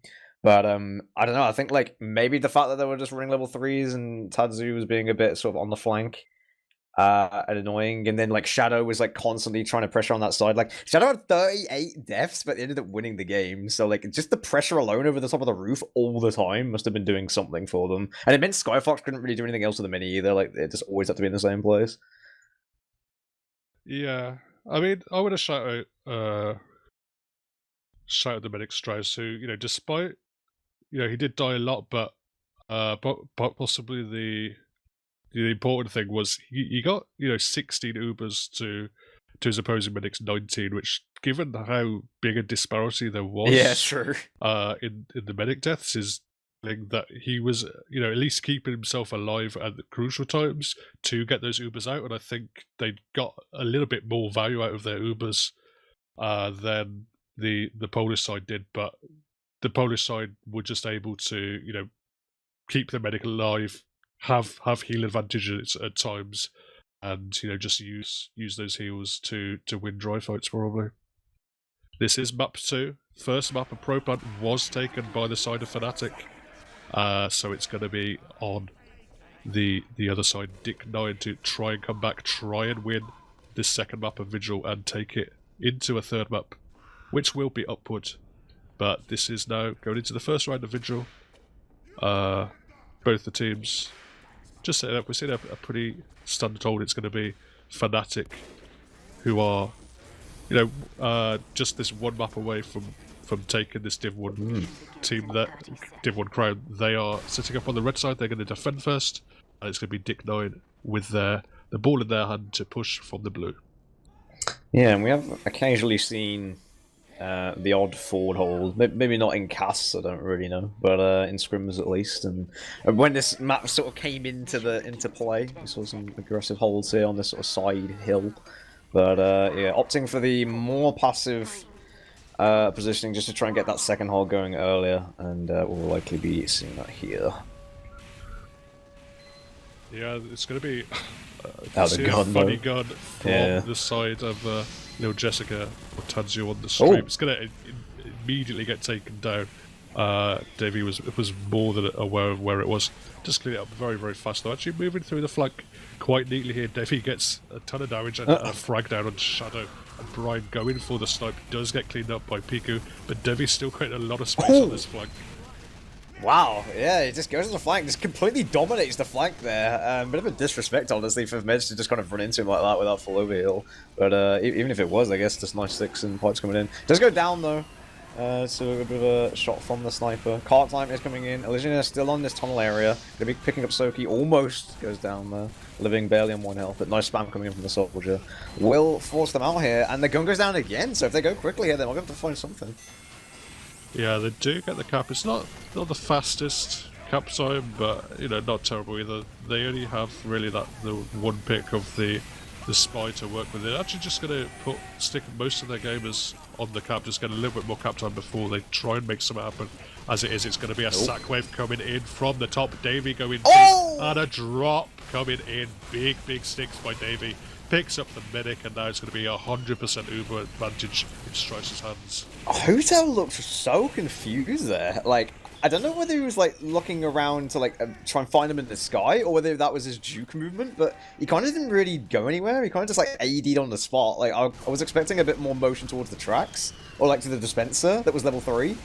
But I don't know. I think like maybe the fact that they were just running level 3s and Tadzu was being a bit sort of on the flank and annoying, and then like Shadow was like constantly trying to pressure on that side. Like Shadow had 38 deaths, but they ended up winning the game. So like just the pressure alone over the top of the roof all the time must have been doing something for them. And it meant Skyfox couldn't really do anything else with the mini either. Like it just always had to be in the same place. Yeah, I mean, I would have shouted the medic Strauss, who, you know, despite, you know, he did die a lot, but possibly the important thing was he got, you know, 16 Ubers to his opposing medic's 19, which, given how big a disparity there was, yeah, sure, in the medic deaths, is that he was, you know, at least keeping himself alive at the crucial times to get those Ubers out, and I think they got a little bit more value out of their Ubers than the Polish side did, but the Polish side were just able to, you know, keep the medic alive, have heal advantages at times, and, you know, just use those heals to win dry fights probably. This is map 2. First map of Proplant was taken by the side of FANATIC, so it's going to be on the other side, D1CK, to try and come back, try and win this second map of Vigil and take it into a third map, which will be upward. But this is now going into the first round of Vigil. Both the teams just set it up. We're seeing a pretty standard hold. It's going to be FANATIC, who are, you know, just this one map away from taking this Div 1 team, that Div 1 crown. They are sitting up on the red side. They're going to defend first, and it's going to be D1CK with the ball in their hand to push from the blue. Yeah, and we have occasionally seen the odd forward hold, maybe not in casts, I don't really know, but in scrims at least. And when this map sort of came into play, we saw some aggressive holds here on this sort of side hill. But yeah, opting for the more passive positioning just to try and get that second hold going earlier, and we'll likely be seeing that here. Yeah, it's going to be a funny gun from the side of little Jessica or Tanzio on the stream. It's going to immediately get taken down. Davey was more than aware of where it was. Just clean it up very, very fast though. Actually moving through the flank quite neatly here. Davey gets a ton of damage and a frag down on Shadow. And Brian going for the snipe does get cleaned up by Piku, but Devi's still creating a lot of space on this flank. Wow, yeah, he just goes to the flank, just completely dominates the flank there. Bit of a disrespect, honestly, for Meds to just kind of run into him like that without full overheal. But even if it was, I guess, just nice sticks and pipes coming in. Does go down, though. So a bit of a shot from the sniper. Cart time is coming in. Elysian is still on this tunnel area. Gonna be picking up Soki. Almost goes down there. Living barely on 1 health, but nice spam coming in from the soldier. Will force them out here, and the gun goes down again. So if they go quickly here, they might be able to find something. Yeah, they do get the cap. It's not the fastest cap time, but, you know, not terrible either. They only have really the one pick of the spy to work with. They're actually just going to stick most of their gamers on the cap, just get a little bit more cap time before they try and make something happen. As it is, it's going to be a sack wave coming in from the top. Davey going deep, and a drop coming in. Big sticks by Davey. Picks up the medic, and now it's going to be 100% Uber advantage in Strauss's hands. Hotel looked so confused there. Like, I don't know whether he was like looking around to like try and find him in the sky, or whether that was his juke movement, but he kind of didn't really go anywhere. He kind of just like AD'd on the spot. Like, I was expecting a bit more motion towards the tracks, or like to the dispenser that was level 3.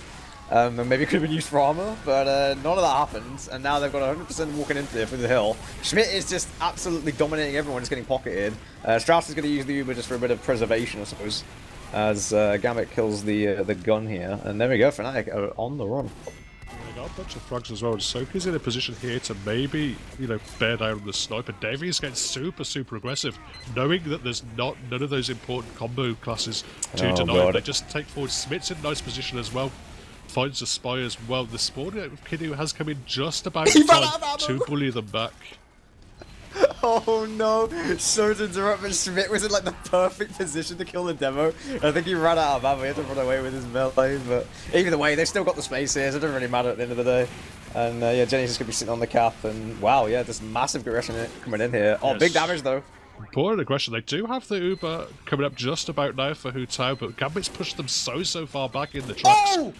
And maybe it could have been used for armor, but none of that happened, and now they've got 100% walking into it through the hill. Schmidt is just absolutely dominating everyone, just getting pocketed. Strauss is going to use the Uber just for a bit of preservation, I suppose, as Gamut kills the gun here. And there we go, FANATIC are on the run. They got a bunch of frags as well, and Soki's in a position here to maybe, you know, bear down the sniper. Davies getting super aggressive, knowing that there's none of those important combo classes to deny. They just take forward. Smith's in a nice position as well. Finds the spy as well. The spawn Kiddu has come in just about in time to bully them back. Oh no! So to interrupt, but Schmidt was in like the perfect position to kill the demo. I think he ran out of ammo. He had to run away with his melee, but either way, they've still got the space here, so it doesn't really matter at the end of the day. And yeah, Jenny's just gonna be sitting on the cap, and wow, yeah, this massive aggression coming in here. Oh, yes. Big damage though. Important aggression. They do have the Uber coming up just about now for Wiethoofd, but Gambit's pushed them so far back in the tracks. Oh!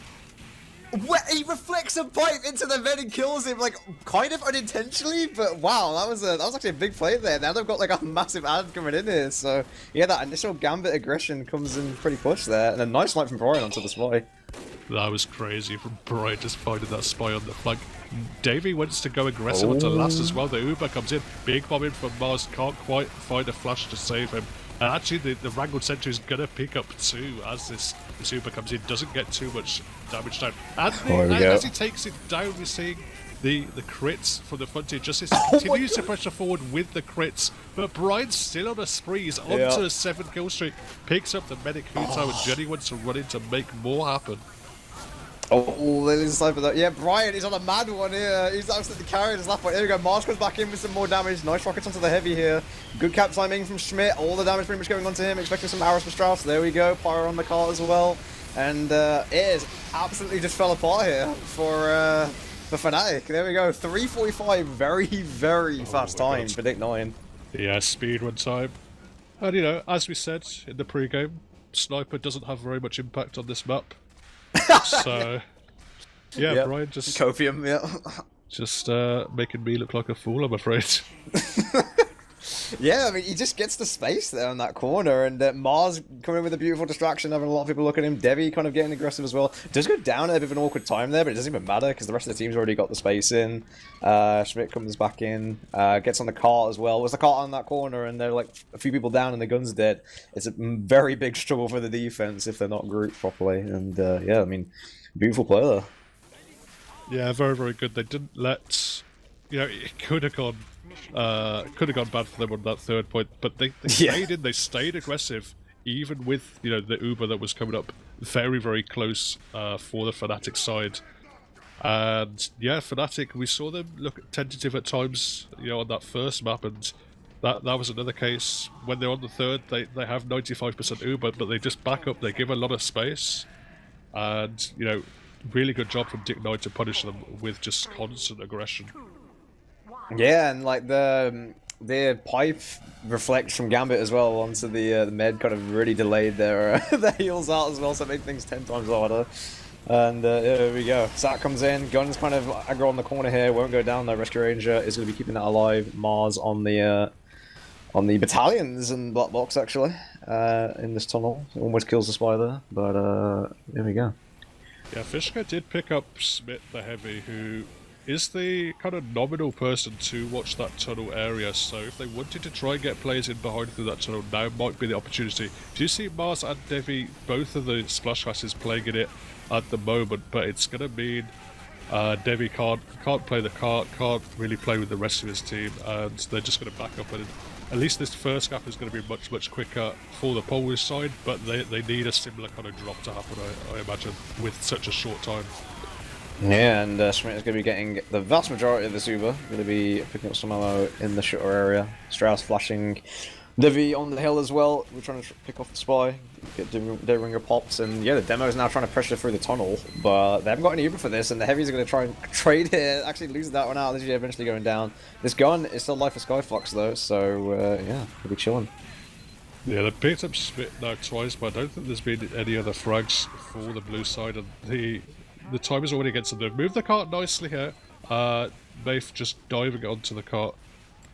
He reflects a pipe into the vent and kills him, like, kind of unintentionally, but wow, that was actually a big play there. Now they've got, like, a massive ad coming in here, so, yeah, that initial Gambit aggression comes in pretty push there, and a nice light from Brian onto the spy. That was crazy from Brian, just finding that spy on the flank. Davey wants to go aggressive onto last as well. The Uber comes in, big bomb in from Mars, can't quite find a flash to save him. And actually, the Wrangled Sentry is going to pick up two as this Uber comes in, doesn't get too much damage down. And as he takes it down, we're seeing the crits from the frontier. Justice continues to pressure forward with the crits, but Brian's still on a spree. He's onto a 7-kill streak, picks up the medic Huto, and Jenny wants to run in to make more happen. Oh, there's a sniper though. Yeah, Brian is on a mad one here. He's absolutely carrying his left point. There we go. Mars comes back in with some more damage. Nice rockets onto the heavy here. Good cap timing from Schmidt. All the damage pretty much going onto him. Expecting some arrows from Strauss. There we go. Pyro on the cart as well. And it is absolutely just fell apart here for FANATIC. There we go. 3:45. Very fast time for Dick 9. Yeah, speed one time. And you know, as we said in the pre-game, Sniper doesn't have very much impact on this map. So, yeah, Brian just... Copium, Just making me look like a fool, I'm afraid. Yeah, I mean, he just gets the space there on that corner, and Mars coming in with a beautiful distraction, having a lot of people look at him. Devi kind of getting aggressive as well. Does go down at a bit of an awkward time there, but it doesn't even matter, because the rest of the team's already got the space in. Schmidt comes back in, gets on the cart as well. Was the cart on that corner, and they're like a few people down and the gun's dead. It's a very big struggle for the defense if they're not grouped properly, and yeah, I mean, beautiful play there. Yeah, very good. They didn't let... You know, it could have gone bad for them on that third point, but they stayed in, they stayed aggressive, even with, you know, the Uber that was coming up very close for the FANATIC side. And yeah, FANATIC, we saw them look tentative at times, you know, on that first map, and that was another case. When they're on the third, they have 95% Uber, but they just back up, they give a lot of space, and, you know, really good job from Dick 9 to punish them with just constant aggression. Yeah, and like the pipe reflects from Gambit as well onto the med, kind of really delayed their heals out as well, so it made things 10 times harder. And yeah, there we go. Zach comes in, Guns kind of aggro on the corner here, won't go down though. Rescue Ranger is going to be keeping that alive. Mars on the battalions and Black Box actually in this tunnel. Almost kills the spy there, but there we go. Yeah, Fishka did pick up Smith the Heavy, who is the kind of nominal person to watch that tunnel area, so if they wanted to try and get players in behind through that tunnel, now might be the opportunity. Do you see Mars and Devi, both of the splash classes playing in it at the moment, but it's going to mean Devi can't play the cart, can't really play with the rest of his team, and they're just going to back up, and at least this first gap is going to be much quicker for the Polish side, but they need a similar kind of drop to happen, I imagine, with such a short time. Yeah, and Schmidt is going to be getting the vast majority of this Uber. Going to be picking up some ammo in the shutter area. Strauss flashing Divi on the hill as well. We're trying to pick off the spy, get Day Ringer pops, and yeah, the demo is now trying to pressure through the tunnel, but they haven't got any Uber for this, and the heavies are going to try and trade here. Actually loses that one out. This is eventually going down. This gun is still life for Skyfox though, so yeah, we'll be chilling. Yeah, they picked up Schmidt now twice, but I don't think there's been any other frags for the blue side, and the time is already against them. They've moved the cart nicely here. Mafe just diving onto the cart.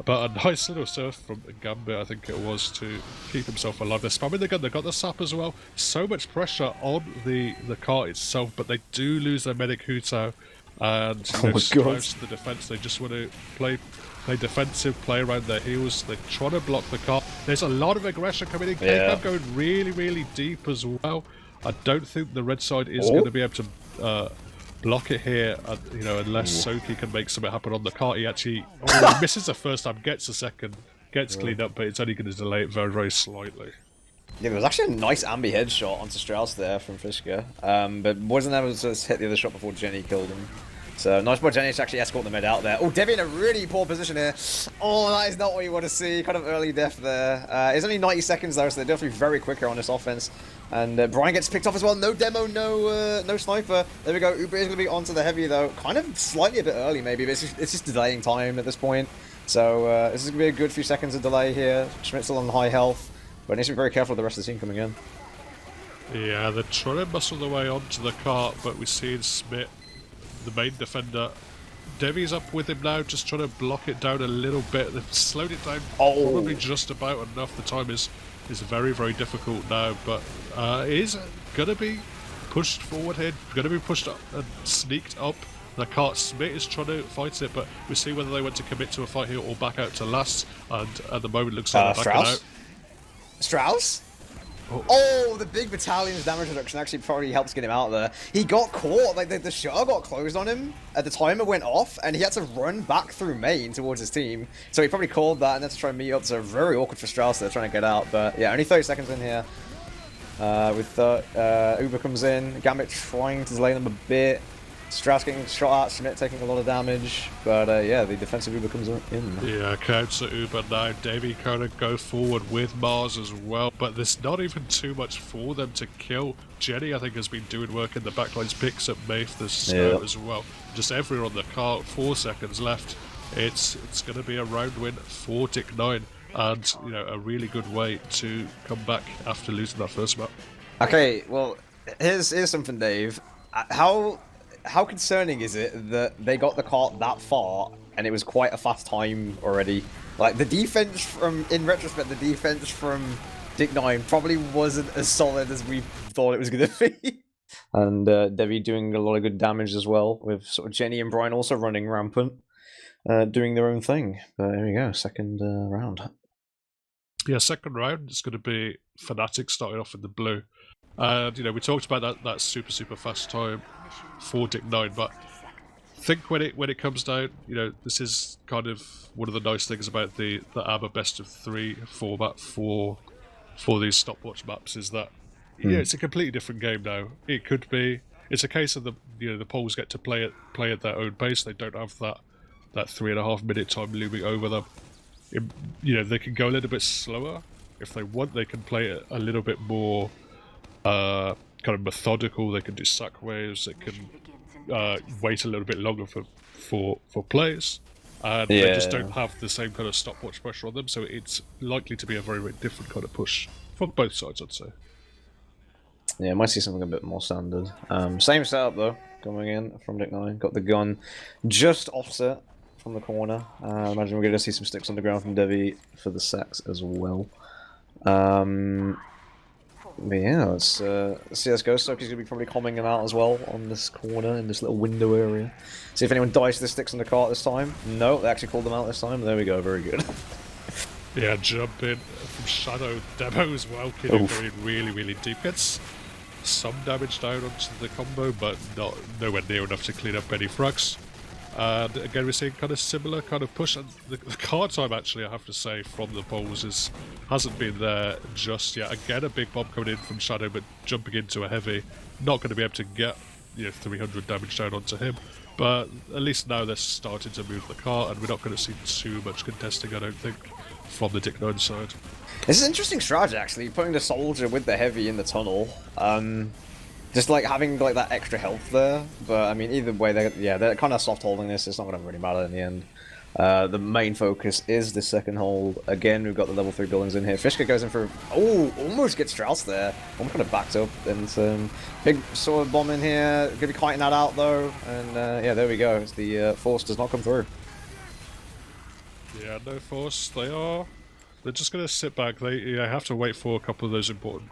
But a nice little surf from Gambit, I think it was, to keep himself alive. They're spamming the gun, they've got the sap as well. So much pressure on the cart itself, but they do lose their medic Huto. And Strauss the defense, they just want to play defensive, play around their heels. They're trying to block the cart. There's a lot of aggression coming in. Yeah. KCAM going really deep as well. I don't think the red side is going to be able to block it here, you know, unless Soki can make something happen on the cart. He actually misses the first time, gets the second, gets cleaned up, but it's only going to delay it very slightly. Yeah, there was actually a nice ambi headshot onto Strauss there from Fishka, but wasn't able to hit the other shot before Jenny killed him. So nice by Jenny to actually escort the mid out there. Oh, Devi in a really poor position here. Oh, that is not what you want to see. Kind of early death there. It's only 90 seconds though, so they're definitely very quick here on this offense. And Brian gets picked off as well. No demo, no sniper. There we go. Uber is going to be onto the heavy though. Kind of slightly a bit early maybe, but it's just delaying time at this point. So this is going to be a good few seconds of delay here. Schmidt's still on high health, but needs to be very careful of the rest of the team coming in. Yeah, they're trying to muscle their way onto the cart, but we see Schmidt, the main defender. Devi's up with him now, just trying to block it down a little bit. They've slowed it down probably just about enough. The time is very, very difficult now, but it is going to be pushed forward here, going to be pushed up and sneaked up. The cart, Schmidt is trying to fight it, but we see whether they want to commit to a fight here or back out to last, and at the moment looks like they're backing out. Strauss? Oh, the big battalion's damage reduction actually probably helps get him out there. He got caught, like the shutter got closed on him at the time it went off, and he had to run back through main towards his team. So he probably called that and had to try and meet up. So very awkward for Strauss there trying to get out. But yeah, only 30 seconds in here. With Uber comes in, Gambit trying to delay them a bit. Strauss getting shot at, Schmidt taking a lot of damage, but yeah, the defensive Uber comes in. Yeah, counts at Uber now. Davey kind of go forward with Mars as well, but there's not even too much for them to kill. Jenny, I think, has been doing work in the backlines, picks up Maith, the Snow as well. Just everyone on the cart, 4 seconds left. It's going to be a round win for D1CK, and you know, a really good way to come back after losing that first map. Okay, well, here's something, Dave. How concerning is it that they got the cart that far and it was quite a fast time already? Like, the defense in retrospect, the defense from D1CK probably wasn't as solid as we thought it was going to be. And Devi doing a lot of good damage as well, with sort of Jenny and Brian also running rampant, doing their own thing. But here we go, second round. Yeah, second round is going to be FANATIC starting off in the blue. And, you know, we talked about that super fast time for D1CK, but I think when it comes down, you know, this is kind of one of the nice things about the ABBA best of 3 format for these stopwatch maps is that yeah, it's a completely different game now. It's a case of the Poles get to play at their own pace. They don't have that 3.5 minute time looming over them. You know, they can go a little bit slower if they want. They can play it a little bit more kind of methodical. They can do sack waves. They can wait a little bit longer for plays, and they just don't have the same kind of stopwatch pressure on them. So it's likely to be a very, very different kind of push from both sides, I'd say. Yeah, might see something a bit more standard. Same setup though, coming in from D1CK. Got the gun just offset from the corner. I imagine we're going to see some sticks on the ground from Devi for the sacks as well. But yeah, let's see us go. Stokey's going to be probably combing him out as well on this corner, in this little window area. See if anyone dies to the sticks on the cart this time. No, they actually called them out this time. There we go, very good. Yeah, jump in from Shadow Demo as well, killing going really, really deep. Gets some damage down onto the combo, but nowhere near enough to clean up any frags. And again, we're seeing kind of similar kind of push. And the card time, actually, I have to say, from the Poles hasn't been there just yet. Again, a big bomb coming in from Shadow, but jumping into a heavy, not going to be able to get 300 damage down onto him. But at least now they're starting to move the cart, and we're not going to see too much contesting, I don't think, from the D1CK side. This is an interesting strategy, actually, putting the soldier with the heavy in the tunnel. Just like having like that extra health there, but I mean either way, they're kind of soft holding this. It's not going to really matter in the end. The main focus is the second hold. Again, we've got the level 3 buildings in here. Fishka goes in for almost gets Strauss there. I'm kind of backed up, and some big sword bomb in here. Gonna be kiting that out though, and yeah, there we go. The force does not come through. Yeah, no force. They're just going to sit back. They have to wait for a couple of those important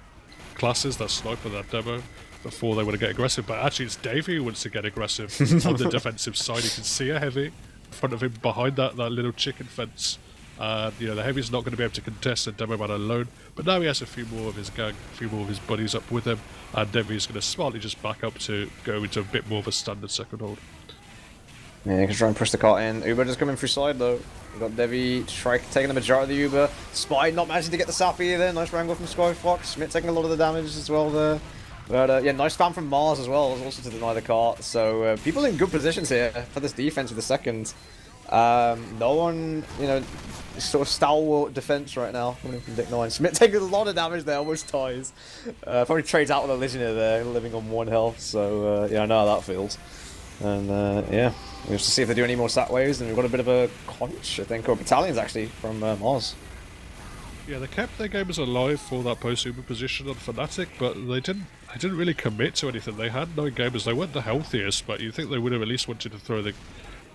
classes, that sniper, that demo, before they want to get aggressive. But actually it's Davey who wants to get aggressive on the defensive side. You can see a heavy in front of him behind that little chicken fence. The heavy's not going to be able to contest a demo man alone, but now he has a few more of his gang, a few more of his buddies up with him, and Davey's going to smartly just back up to go into a bit more of a standard second hold. Yeah, you can try and push the cart in. Uber just coming through side though. We've got Devi taking the majority of the Uber. Spy not managing to get the sap either. Nice wrangle from Skyfox. Schmidt taking a lot of the damage as well there. But yeah, nice spam from Mars as well, also to deny the cart. So people in good positions here for this defense with the second. No one, you know, sort of stalwart defense right now coming from Dick 9. Smith taking a lot of damage there, almost ties. Probably trades out with a Legionnaire there, living on 1 health. So yeah, I know how that feels. And yeah, we have to see if they do any more sat waves. And we've got a bit of a conch, I think, or battalions actually from Mars. Yeah, they kept their gamers alive for that post-Uber position on FANATIC, but they didn't really commit to anything. They had 9 gamers. They weren't the healthiest, but you think they would have at least wanted to throw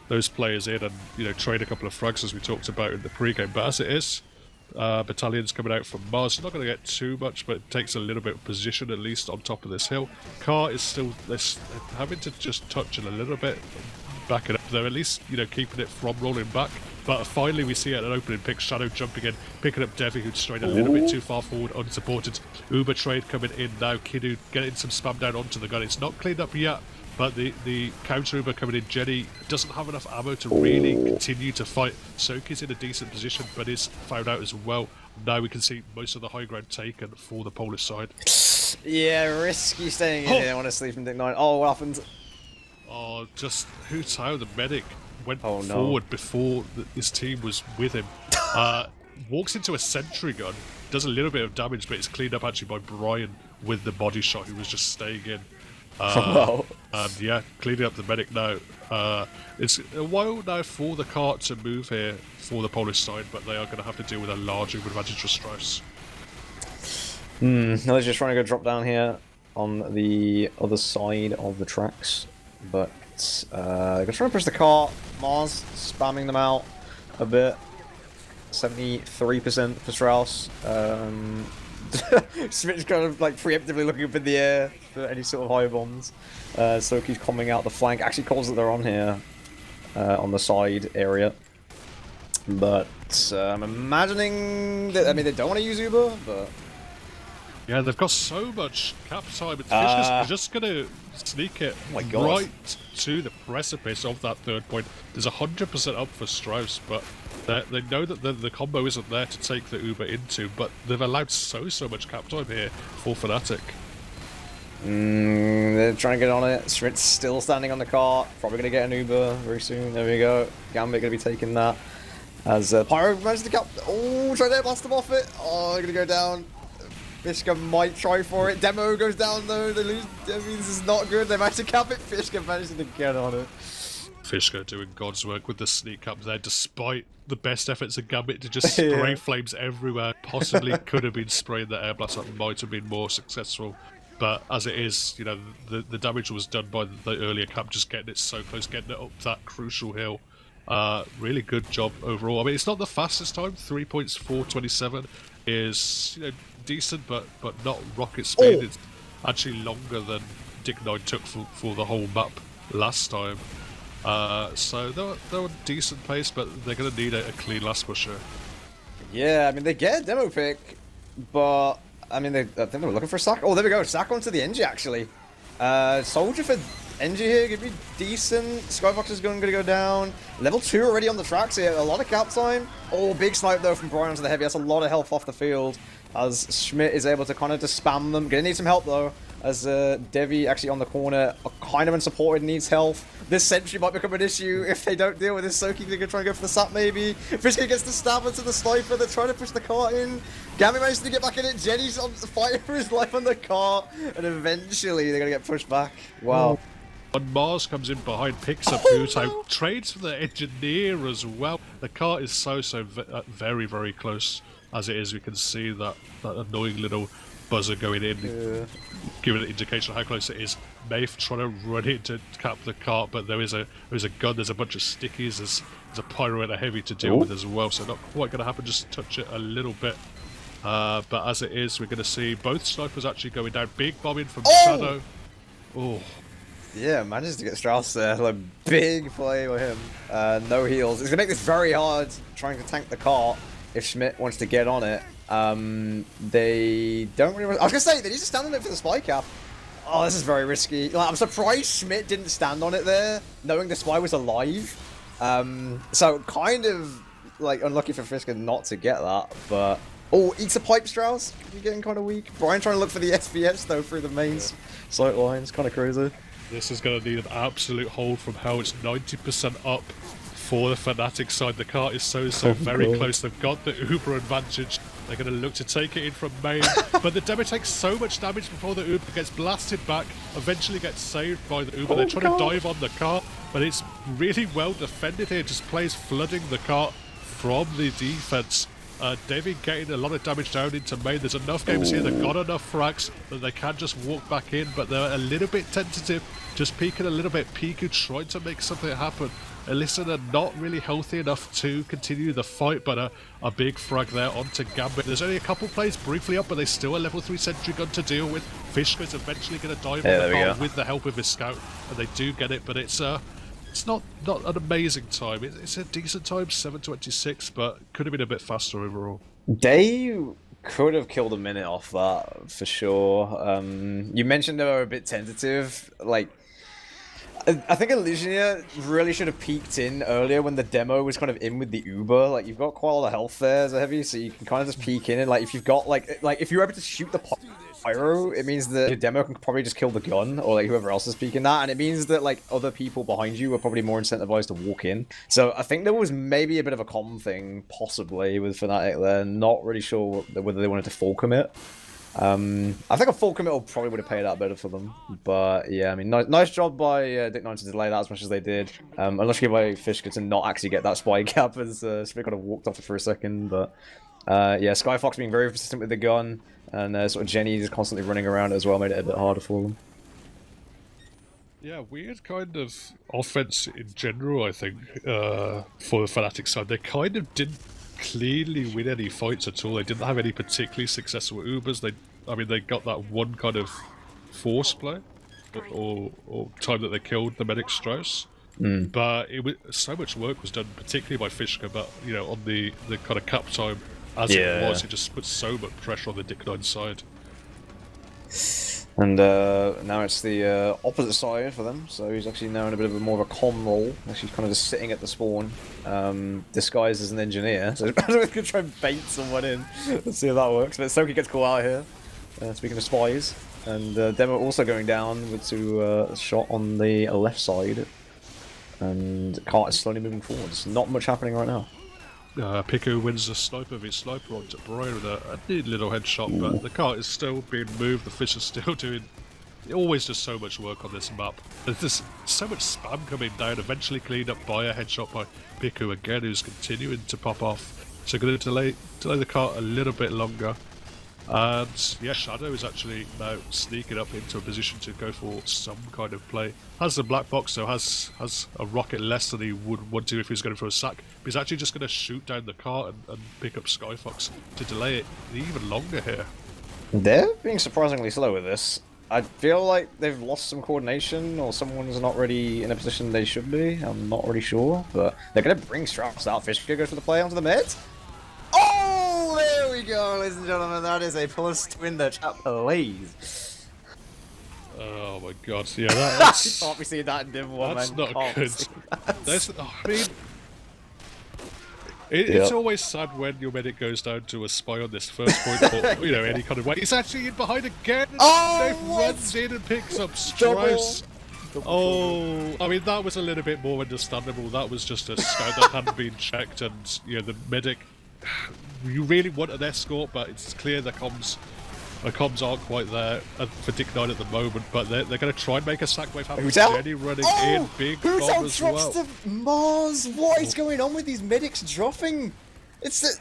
those players in and, you know, trade a couple of frags as we talked about in the pre-game. But as it is, battalions coming out from Mars. Not going to get too much, but it takes a little bit of position at least on top of this hill. Car is still having to just touch it a little bit, back it up. They're at least, you know, keeping it from rolling back. But finally we see it an opening pick, Shadow jumping in, picking up Devi, who's strayed a little bit too far forward, unsupported. Uber trade coming in now, Kiddu getting some spam down onto the gun. It's not cleaned up yet, but the counter Uber coming in. Jenny doesn't have enough ammo to really continue to fight. Soki's in a decent position, but is found out as well. Now we can see most of the high ground taken for the Polish side. Yeah, risky staying in here, honestly, from Dick 9. Oh, what happened? Oh, just Wiethoofd, the medic, went no. forward before his team was with him. Walks into a sentry gun, does a little bit of damage, but it's cleaned up actually by Brian with the body shot, who was just staying in. And yeah, cleaning up the medic now. It's a while now for the cart to move here for the Polish side, but they are going to have to deal with a large advantage for Strauss. No, they're just trying to go drop down here on the other side of the tracks. But they're trying to push the cart. Mars spamming them out a bit. 73% for Strauss. Smith's kind of like preemptively looking up in the air for any sort of high bombs. Soki's coming out the flank. Actually calls that they're on here on the side area. But I'm imagining that, I mean, they don't want to use Uber, but yeah, they've got so much cap time. Fischer's just going to sneak it right to the precipice of that 3rd point. There's 100% up for Strauss, but they know that the combo isn't there to take the Uber into, but they've allowed so much cap time here for FANATIC. They're trying to get on it. Schmidt's still standing on the cart. Probably going to get an Uber very soon. There we go. Gambit going to be taking that. As Pyro manages to cap. Oh, try to blast him off it. Oh, they're going to go down. Fishka might try for it. Demo goes down though. They lose. I mean, this is not good. They managed to cap it. Fishka managed to get on it. Fishka doing God's work with the sneak up there, despite the best efforts of Gambit to just spray flames everywhere. Possibly could have been spraying the air blast. That might have been more successful. But as it is, you know, the damage was done by the earlier cap, just getting it so close, getting it up that crucial hill. Really good job overall. I mean, it's not the fastest time. 3 points 4:27 is, you know, decent, but not rocket speed. It's actually longer than Dick 9 took for the whole map last time. So they're on decent pace, but they're going to need a clean last pusher. Yeah, I mean, they get a demo pick, but I mean, I think they were looking for a sack. Oh, there we go. Sack onto the NG, actually. Soldier for NG here could be decent. Skyfox is going to go down. Level 2 already on the tracks here. A lot of cap time. Oh, big snipe, though, from Brian onto the heavy. That's a lot of health off the field, as Schmidt is able to kind of just spam them. Gonna need some help, though, as Devi actually on the corner, kind of unsupported, needs health. This sentry might become an issue if they don't deal with this. Soki, they're going to try and go for the sap, maybe. Fishka gets the stab into the sniper. They're trying to push the cart in. Gami manages to get back in it. Jenny's on fighting for his life on the cart. And eventually, they're going to get pushed back. Wow. And Mars comes in behind, picks up Wiethoofd, trades for the engineer as well. The cart is so very, very close as it is. We can see that annoying little buzzer going in, giving an indication of how close it is. Maeve trying to run in to cap the cart, but there's a gun, there's a bunch of stickies, there's a pyro and a heavy to deal with as well, so not quite going to happen, just touch it a little bit. But as it is, we're going to see both snipers actually going down. Big bombing from Shadow. Oh. Yeah, manages to get Strauss there. Like, big play by him. No heals. It's going to make this very hard, trying to tank the cart if Schmidt wants to get on it. They don't really... I was going to say, they need to stand on it for the spy cap. Oh, this is very risky. Like, I'm surprised Schmidt didn't stand on it there, knowing the spy was alive. So, kind of, like, unlucky for Fisker not to get that, but Oh, eats a pipe, Strauss. You're getting kind of weak. Brian trying to look for the SBS though through the main sight lines. Kind of crazy. This is going to need an absolute hold from hell. It's 90% up for the FANATIC side. The car is so very close. They've got the Uber advantage. They're going to look to take it in from main. But the demo takes so much damage before the Uber gets blasted back. Eventually gets saved by the Uber. They're trying to dive on the car, but it's really well defended here. Just plays flooding the car from the defense. Davey getting a lot of damage down into main. There's enough games here. They've got enough frags that they can just walk back in, but they're a little bit tentative, just peeking a little bit. Piku trying to make something happen. Alyssa are not really healthy enough to continue the fight, but a big frag there onto Gambit. There's only a couple plays briefly up, but they still a level 3 sentry gun to deal with. Fishka is eventually going to dive on the car with the help of his scout, and they do get it, but it's not an amazing time. It's a decent time, 7:26, but could have been a bit faster overall. They could have killed a minute off that for sure. You mentioned they were a bit tentative. Like, I think Elysia really should have peeked in earlier when the demo was kind of in with the Uber. Like, you've got quite a lot of health there as a heavy, so you can kind of just peek in. And like, if you've got like if you're able to shoot the pyro, it means that your demo can probably just kill the gun, or like whoever else is peeking that, and it means that like other people behind you are probably more incentivized to walk in. So I think there was maybe a bit of a comm thing, possibly, with Fnatic there. Not really sure whether they wanted to full commit. I think a full committal probably would have paid out better for them, but yeah, I mean, nice job by D1CK to delay that as much as they did. Unlucky by Fishka to not actually get that spy gap, as Smith kind of walked off it for a second, but yeah, Skyfox being very persistent with the gun, and sort of Jenny just constantly running around as well made it a bit harder for them. Yeah, weird kind of offense in general, I think, for the Fnatic side. They kind of didn't clearly win any fights at all. They didn't have any particularly successful Ubers. They got that one kind of force play, or time that they killed the medic Strauss. But it was so much work was done, particularly by Fishka. But you know, on the kind of cap time as it was, it just put so much pressure on the Dick9 side. And now it's the opposite side for them, so he's actually now in a bit of more of a comm role. Actually kind of just sitting at the spawn, disguised as an engineer. So we're going to try and bait someone in. Let's see if that works. But Soki gets called out here, speaking of spies. And Demo also going down with a shot on the left side. And Cart is slowly moving forwards. Not much happening right now. Piku wins the sniper v sniper onto Brian with a neat little headshot, but the cart is still being moved. The fish is still doing. It always does so much work on this map. There's just so much spam coming down. Eventually cleaned up by a headshot by Piku again, who's continuing to pop off. So going to delay the cart a little bit longer. And yeah, Shadow is actually now sneaking up into a position to go for some kind of play. Has the black box, so has a rocket less than he would want to if he was going for a sack. But he's actually just going to shoot down the car and pick up Skyfox to delay it even longer here. They're being surprisingly slow with this. I feel like they've lost some coordination, or someone's not really in a position they should be. I'm not really sure, but they're going to bring Strauss out. Fishka goes for the play onto the mid. Oh, there we go, ladies and gentlemen. That is a +2 in the chat, please. Oh my god, yeah, that's... You can't be seeing that in Div 1, that's man. not good. That's, I mean... It's always sad when your medic goes down to a spy on this first point, or, you know, any kind of way. He's actually in behind again, and Dave runs in and picks up Strauss. Oh, I mean, that was a little bit more understandable. That was just a scout that hadn't been checked, and, you know, the medic... You really want an escort, but it's clear the comms aren't quite there for Dick9 at the moment, but they're going to try and make a sack wave happen. Who's out? Jenny running in, big who's bomb out as well. to Mars? What is going on with these medics dropping? It's the...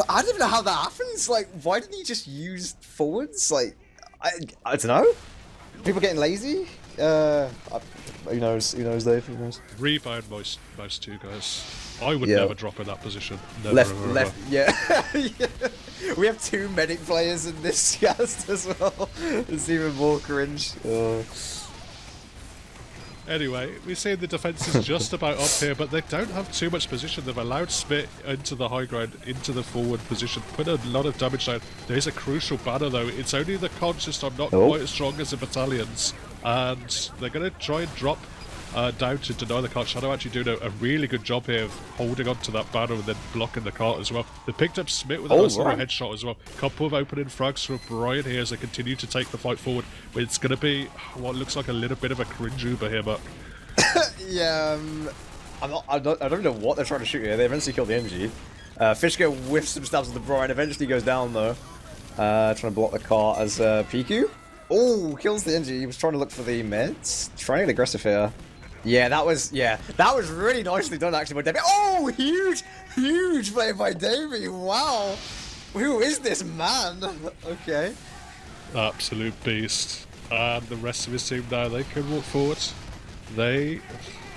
I don't even know how that happens. Like, why didn't he just use forwards? Like, I don't know. People getting lazy? Who knows? Who knows, Dave? Who knows? Rebound most two guys. I would never drop in that position. Never, left, yeah. Yeah. We have 2 medic players in this cast as well. It's even more cringe. Anyway, we see the defense is just about up here, but they don't have too much position. They've allowed Spit into the high ground, into the forward position, put a lot of damage down. There's a crucial banner though. It's only the conscious are not quite as strong as the battalions, and they're going to try and drop down to deny the cart. Shadow actually doing a really good job here of holding on to that banner and then blocking the cart as well. They picked up Smith with a nice little headshot as well. Couple of opening frags for Brian here as they continue to take the fight forward. But it's going to be what looks like a little bit of a cringe Uber here, Mark. Yeah, I don't know what they're trying to shoot here. They eventually killed the MG. Fishka whiffs some stabs at the Brian, eventually goes down though. Trying to block the cart as Piku. Oh, kills the NG. He was trying to look for the meds. Trying to get aggressive here. Yeah, that was really nicely done actually by Davey. Oh, huge play by Davey. Wow. Who is this man? Okay. Absolute beast. And the rest of his team now, they can walk forward. They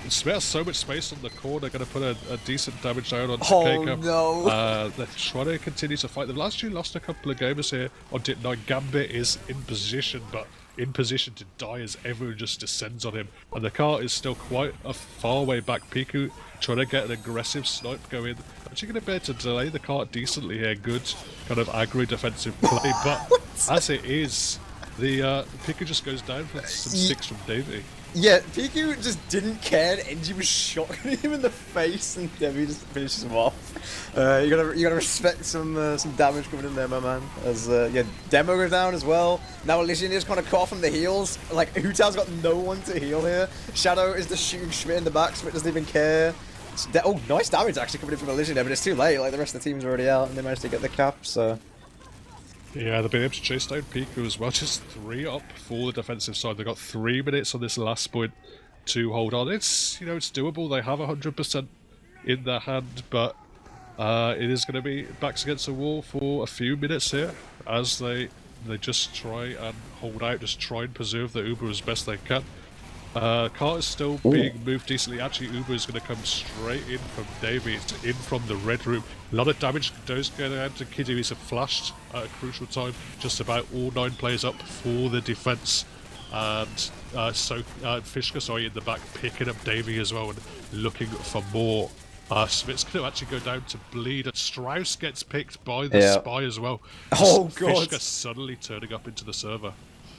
spare so much space on the core, they're going to put a decent damage down on Keiko. No. They're trying to continue to fight. They've actually lost a couple of gamers here on D9. Gambit is in position, but in position to die as everyone just descends on him. And the cart is still quite a far way back. Piku trying to get an aggressive snipe going. Actually going to be able to delay the cart decently here. Good kind of aggro defensive play. But as it is, the Piku just goes down for some sticks from Davey. Yeah, Piku just didn't care. NG was shocking him in the face, and Debbie just finishes him off. You gotta respect some damage coming in there, my man. As yeah, Demo goes down as well. Now Elysian is kind of caught from the heels. Like Huta's got no one to heal here. Shadow is just shooting Schmidt in the back. Schmidt doesn't even care. Oh, nice damage actually coming in from Elysian there, but it's too late. Like the rest of the team's already out, and they managed to get the cap. So. Yeah, they've been able to chase down Piku as well. Just 3 up for the defensive side. They've got 3 minutes on this last point to hold on. It's, you know, it's doable. They have 100% in their hand, but it is going to be backs against the wall for a few minutes here as they just try and hold out, just try and preserve the Uber as best they can. Cart is still being moved decently. Actually, Uber is going to come straight in from Davey. It's in from the red room. A lot of damage does go down to Kiddu. He's flashed at a crucial time. Just about all 9 players up for the defense. And Fishka, sorry, in the back, picking up Davey as well and looking for more. Smith's going to actually go down to bleed. And Strauss gets picked by the spy as well. Oh, God. Fishka suddenly turning up into the server.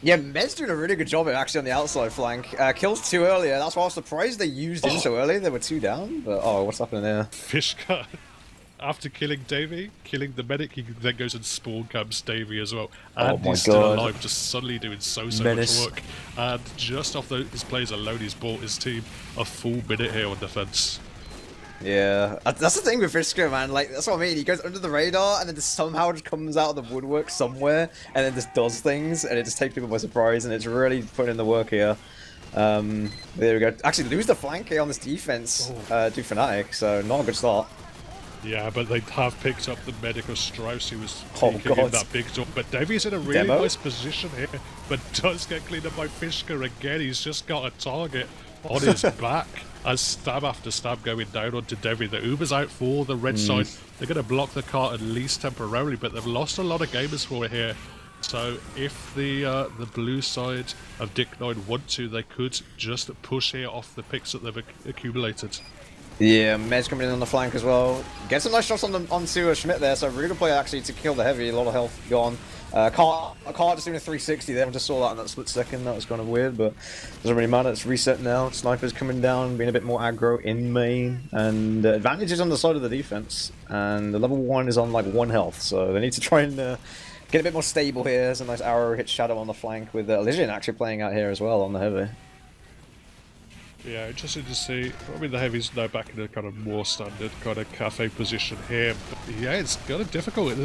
Yeah, Med's doing a really good job actually on the outside flank. Kills 2 earlier. That's why I was surprised they used him so early. They were 2 down. But oh, what's happening there? Fishka, after killing Davey, killing the medic, he then goes and spawn camps Davey as well. And he's still alive, just suddenly doing so much work. And just off his plays alone, he's bought his team a full minute here on defense. Yeah, that's the thing with Fishka, man. Like, that's what I mean. He goes under the radar and then just somehow just comes out of the woodwork somewhere and then just does things and it just takes people by surprise and it's really putting in the work here. There we go. Actually, lose the flank here on this defense to FANATIC, so not a good start. Yeah, but they have picked up the medic of Strauss, who was peeking in that big door. But Davey's in a really nice position here, but does get cleaned up by Fishka again. He's just got a target on his back. As stab after stab going down onto Devi. The Uber's out for the red side. They're going to block the cart at least temporarily, but they've lost a lot of gamers for it here. So if the blue side of Dick9 want to, they could just push here off the picks that they've accumulated. Yeah, Med's coming in on the flank as well. Get some nice shots onto Schmidt there, so really good play actually to kill the heavy. A lot of health gone. Cart just doing a 360 there. I just saw that in that split second. That was kind of weird, but doesn't really matter. It's reset now. Sniper's coming down, being a bit more aggro in main, and advantage is on the side of the defense. And the level 1 is on like 1 health, so they need to try and get a bit more stable here. There's a nice arrow hit Shadow on the flank with Elysian actually playing out here as well on the heavy. Yeah, interesting to see. I mean, the heavy's now back in a kind of more standard kind of cafe position here. But yeah, it's kind of difficult.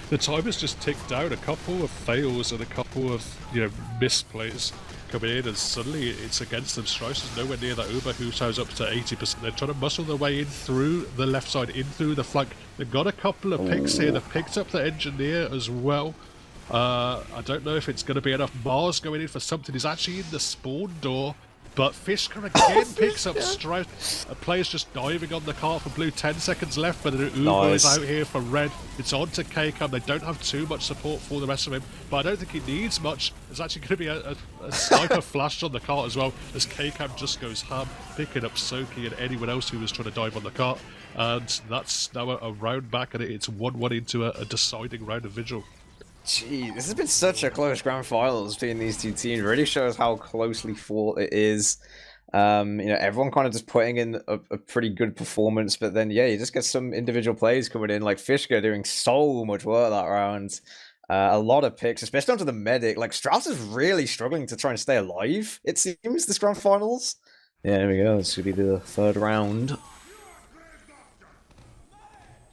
The time has just ticked down. A couple of fails and a couple of, you know, misplays coming in, and suddenly it's against them. Strauss is nowhere near that Uber, who shows up to 80%. They're trying to muscle their way in through the left side, in through the flank. They've got a couple of picks here. They've picked up the engineer as well. I don't know if it's going to be enough. Mars going in for something. He's actually in the spawn door. But Fishka again picks up Strauss. A player's just diving on the cart for blue. 10 seconds left, but the Uber is out here for red. It's on to KCAM. They don't have too much support for the rest of him, but I don't think he needs much. There's actually going to be a sniper flash on the cart as well, as KCAM just goes ham, picking up Soki and anyone else who was trying to dive on the cart. And that's now a round back, and it's 1-1 into a deciding round of Vigil. Gee, this has been such a close grand finals between these two teams. It really shows how closely fought it is. You know, everyone kind of just putting in a pretty good performance, but then yeah, you just get some individual plays coming in, like Fishka doing so much work that round. A lot of picks, especially onto the medic. Like Strauss is really struggling to try and stay alive, it seems, this grand finals. Yeah, there we go. This should be the third round.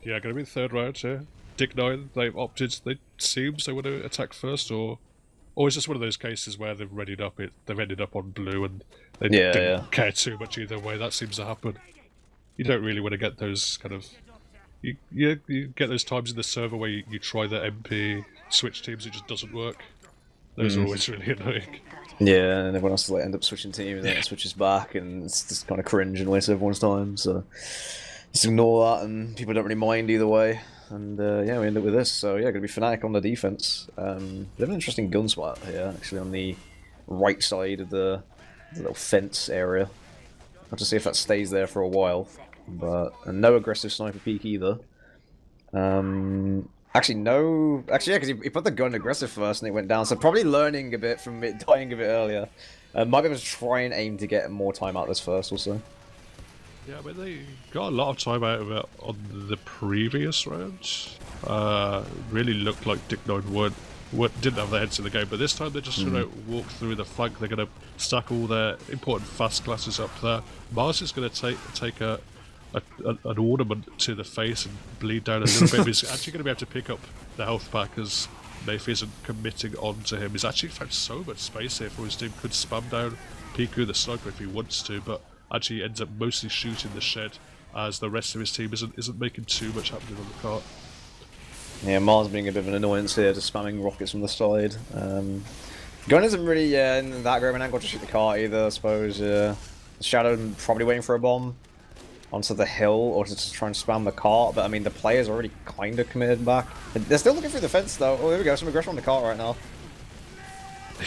Yeah, gonna be the third round here. D1CK, they've opted, they seems they want to attack first, or it's just one of those cases where they've readied up they've ended up on blue and they didn't care too much either way. That seems to happen. You don't really want to get those kind of you get those times in the server where you try the MP switch teams, it just doesn't work. Those are always really annoying. Yeah, and everyone else will end up switching teams and then it switches back, and it's just kind of cringe and waste everyone's time. So just ignore that, and people don't really mind either way. And yeah, we end up with this. So yeah, gonna be FANATIC on the defense. They have an interesting gun spot here, actually, on the right side of the little fence area. I'll have to see if that stays there for a while. But and no aggressive sniper peek either. Actually, no. Actually, yeah, because he put the gun aggressive first and it went down. So probably learning a bit from it dying a bit earlier. Might be able to try and aim to get more time out this first also. Yeah, but they got a lot of time out of it on the previous rounds. Really looked like D1CK didn't have their heads in the game, but this time they're just going to walk through the flank. They're going to stack all their important fast classes up there. Mars is going to take an ornament to the face and bleed down a little bit. He's actually going to be able to pick up the health pack as Nath isn't committing onto him. He's actually found so much space here for his team. Could spam down Piku the sniper if he wants to, but actually ends up mostly shooting the shed as the rest of his team isn't making too much happening on the cart. Yeah, Mars being a bit of an annoyance here, just spamming rockets from the side. Gun isn't really in that great of an angle to shoot the cart either, I suppose. Shadow probably waiting for a bomb onto the hill, or just try and spam the cart, but I mean the player's already kind of committed back. They're still looking through the fence though. Oh, there we go, some aggression on the cart right now.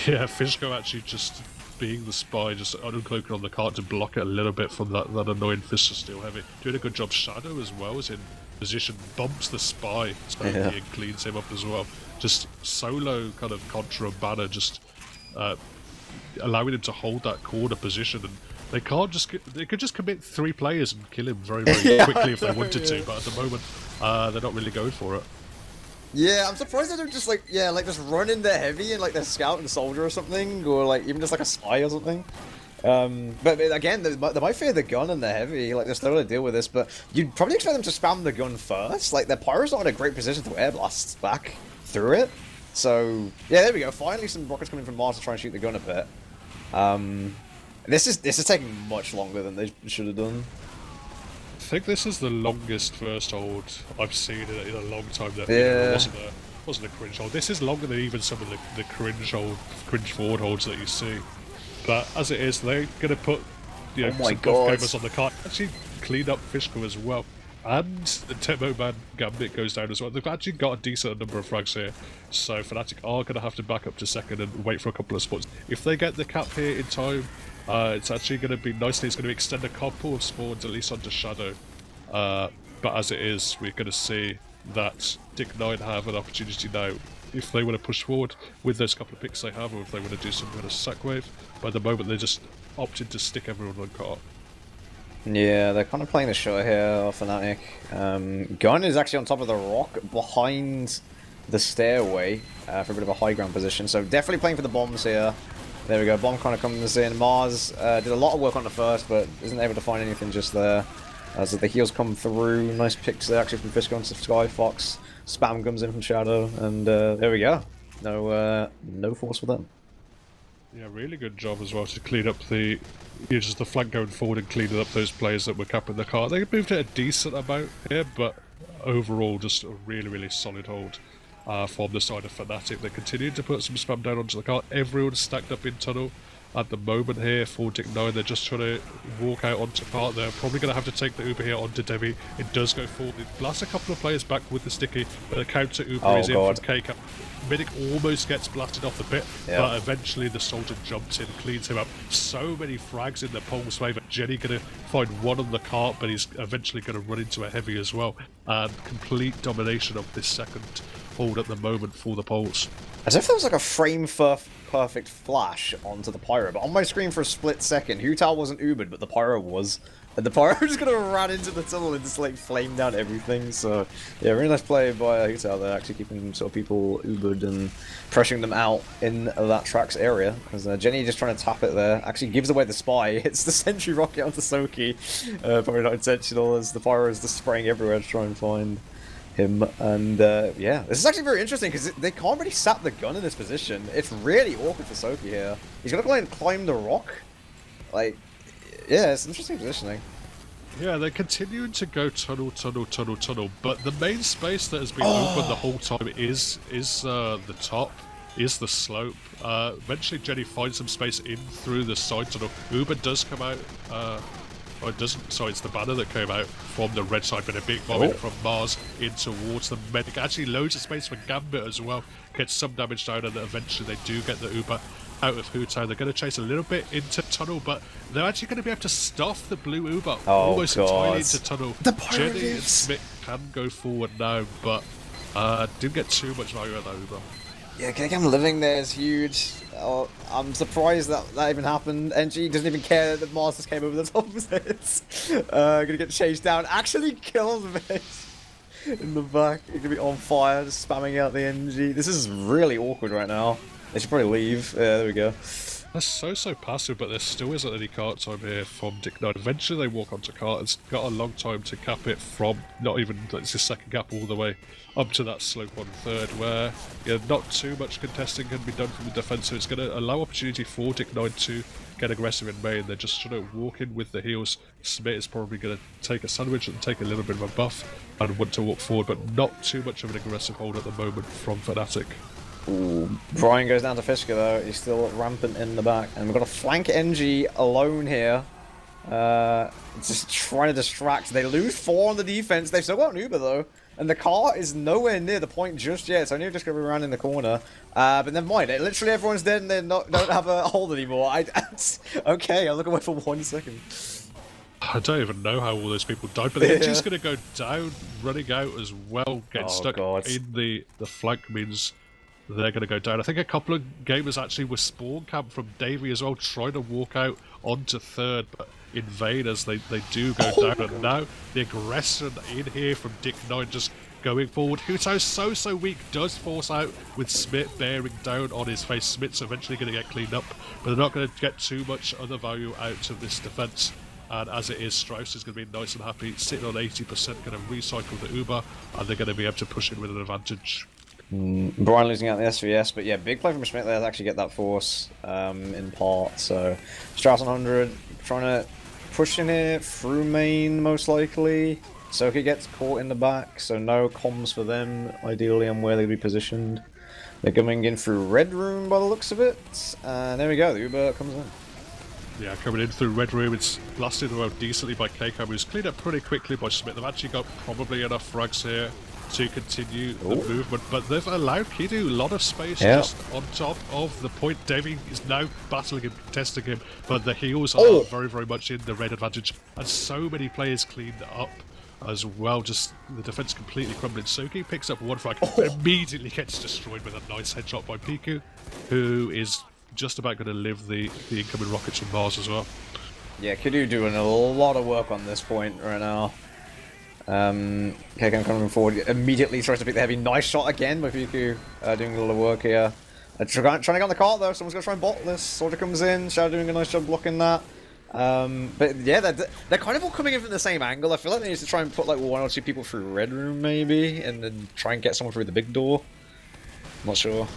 Yeah, Fishko actually just being the spy, just uncloaking on the cart to block it a little bit from that annoying Fist Steel Heavy. Doing a good job. Shadow as well is in position, bumps the spy, and cleans him up as well. Just solo kind of Contra and Banner, just allowing him to hold that corner position, and they could just commit 3 players and kill him very, very quickly if they wanted to, but at the moment they're not really going for it. Yeah, I'm surprised they don't just just run in their heavy and like their scout and soldier or something, or like even just like a spy or something. But again, they might fear the gun and the heavy, like they're still going to deal with this, but you'd probably expect them to spam the gun first. Like their pyro's not in a great position to air blast back through it. So yeah, there we go. Finally, some rockets coming from Mars to try and shoot the gun a bit. This is taking much longer than they should have done. I think this is the longest first hold I've seen in a long time. That wasn't a cringe hold. This is longer than even some of the cringe forward holds that you see. But as it is, they're going to put some buff gamers on the cart. Actually, clean up Fishko as well, and the Temo Man Gambit goes down as well. They've actually got a decent number of frags here, so FANATIC are going to have to back up to second and wait for a couple of spots. If they get the cap here in time, it's actually going to be nicely. It's going to extend a couple of spawns at least onto Shadow. But as it is, we're going to see that D1CK have an opportunity now if they want to push forward with those couple of picks they have, or if they want to do some kind of sack wave. But at the moment, they just opted to stick everyone on cart. Yeah, they're kind of playing the shot here, FANATIC. Gun is actually on top of the rock behind the stairway for a bit of a high ground position. So definitely playing for the bombs here. There we go, bomb kind of comes in. Mars did a lot of work on the first, but isn't able to find anything just there. As the heals come through, nice picks there actually from Fishko onto Skyfox. Spam comes in from Shadow, and there we go. No force for them. Yeah, really good job as well to clean up the flank going forward and cleaning up those players that were capping the cart. They moved it a decent amount here, but overall just a really, really solid hold from the side of FANATIC. They continued to put some spam down onto the cart. Everyone's stacked up in tunnel. At the moment here for D1CK, they're just trying to walk out onto cart. They're probably going to have to take the Uber here onto Devi. It does go forward. It blasts a couple of players back with the sticky, but the counter Uber is in from KK. Medic almost gets blasted off the bit, but eventually the soldier jumps in, cleans him up. So many frags in the Pulse wave. Jenny going to find one on the cart, but he's eventually going to run into a heavy as well. And complete domination of this second hold at the moment for the Pulse. As if there was like a frame for perfect flash onto the Pyro, but on my screen for a split second, Hu-Tao wasn't Ubered, but the Pyro was. And the Pyro just kind of ran into the tunnel and just like flamed out everything. So yeah, really nice play by Hu-Tao there, actually keeping sort of people Ubered and pressuring them out in that Trax area. Because Jenny just trying to tap it there, actually gives away the spy, hits the sentry rocket onto Soki. Probably not intentional, as the Pyro is just spraying everywhere to try and find him. And yeah, this is actually very interesting because they can't really sap the gun in this position. It's really awkward for Soki here. He's gonna go and climb the rock. Like, yeah, it's interesting positioning. Yeah, they're continuing to go tunnel, tunnel, tunnel, tunnel, but the main space that has been open the whole time is the top, is the slope. Eventually Jenny finds some space in through the side tunnel. Uber does come out, or it doesn't, sorry, it's the banner that came out from the red side, but a big bomb in from Mars in towards the medic. Actually loads of space for Gambit as well, gets some damage down, and eventually they do get the Uber out of Hu-Tao. They're going to chase a little bit into tunnel, but they're actually going to be able to stuff the blue Uber almost entirely into tunnel. Jenny and Smith can go forward now, but didn't get too much value out of that Uber. Yeah, getting him living there is huge. Oh, I'm surprised that even happened. NG doesn't even care that the Mars just came over the top of this. Gonna get chased down. Actually kills Vigil in the back. He's gonna be on fire, just spamming out the NG. This is really awkward right now. They should probably leave. Yeah, there we go. They're so passive, but there still isn't any cart time here from D1CK. Eventually they walk onto cart. It's got a long time to cap it from, not even, it's his second gap all the way up to that slope on third, where not too much contesting can be done from the defence, so it's going to allow opportunity for D1CK to get aggressive in main. They're just trying to walk in with the heals. Smith is probably going to take a sandwich and take a little bit of a buff and want to walk forward, but not too much of an aggressive hold at the moment from FANATIC. Ooh. Brian goes down to Fisker though. He's still rampant in the back, and we've got a flank NG alone here. Just trying to distract. They lose 4 on the defense. They've still got an Uber though, and the car is nowhere near the point just yet. So I knew just gonna be around in the corner. But never mind. Literally everyone's dead, and they don't have a hold anymore. Okay, I'll look away for 1 second. I don't even know how all those people died, but the NG's going to go down, running out as well, getting stuck in the flank means they're going to go down. I think a couple of gamers actually were spawn camp from Davey as well, trying to walk out onto third, but in vain as they do go down. And now the aggression in here from D1CK just going forward. Hu-Tao's so weak, does force out with Smith bearing down on his face. Smith's eventually going to get cleaned up, but they're not going to get too much other value out of this defence. And as it is, Strauss is going to be nice and happy, sitting on 80%, going to recycle the Uber, and they're going to be able to push in with an advantage. Brian losing out the SVS, but yeah, big play from Smith there to actually get that force in part. So Strauss on 100, trying to push in here through main most likely. Soki gets caught in the back, so no comms for them ideally on where they'd be positioned. They're coming in through red room by the looks of it, and there we go, the Uber comes in. Yeah, coming in through red room, it's blasted well decently by KK, who's cleaned up pretty quickly by Smith. They've actually got probably enough frags here to continue the movement, but they've allowed Kidu a lot of space just on top of the point. Davey is now battling him, testing him, but the heals are very much in the red advantage, and so many players cleaned up as well. Just the defense completely crumbling. Soki picks up 1 frag, immediately gets destroyed with a nice headshot by Piku, who is just about going to live the incoming rockets from Mars as well. Yeah, Kidu doing a lot of work on this point right now. KK coming forward, immediately tries to pick the heavy. Nice shot again by Piku, doing a lot of work here. Trying to get on the cart though, someone's going to try and bot this. Soldier comes in, Shadow doing a nice job blocking that. But yeah, they're kind of all coming in from the same angle. I feel like they need to try and put like 1 or 2 people through red room maybe, and then try and get someone through the big door. I'm not sure.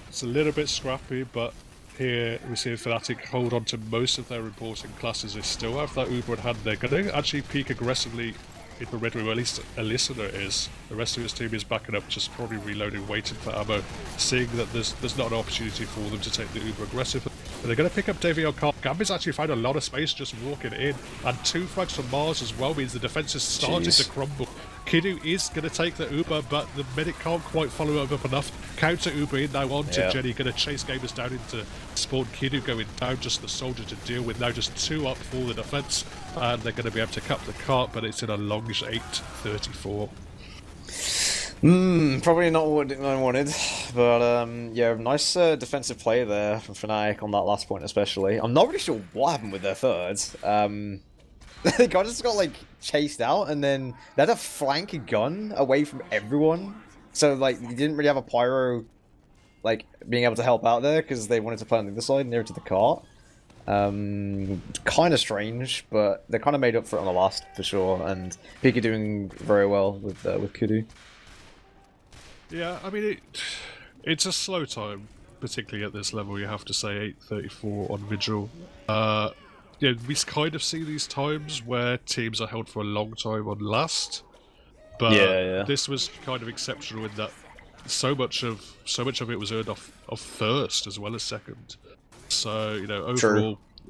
It's a little bit scrappy, but here we see FANATIC hold on to most of their important classes. They still have that Uber in hand. They're going to actually peek aggressively in the red room, at least a listener is. The rest of his team is backing up, just probably reloading, waiting for ammo, seeing that there's not an opportunity for them to take the Uber aggressive. But they're going to pick up Davey on cart. Gambit's actually found a lot of space just walking in, and 2 frags from Mars as well means the defense is starting to crumble. Kidu is going to take the Uber, but the medic can't quite follow up enough. Counter Uber in now onto Jenny, going to chase gamers down into spawn. Kidu going down, just the soldier to deal with. Now just 2 up for the defense, and they're going to be able to cut the cart, but it's in a longish 8:34. Probably not what I wanted, but yeah, nice defensive play there from Fnatic on that last point especially. I'm not really sure what happened with their thirds. They just got like chased out, and then they had a flank gun away from everyone. So like, you didn't really have a pyro like being able to help out there because they wanted to play on the other side nearer to the cart. Kind of strange, but they kind of made up for it on the last for sure. And Pika doing very well with Kudu. Yeah, I mean it's a slow time, particularly at this level. You have to say 8:34 on Vigil. Yeah, we kind of see these times where teams are held for a long time on last, but this was kind of exceptional in that so much of it was earned off first as well as second. So you know,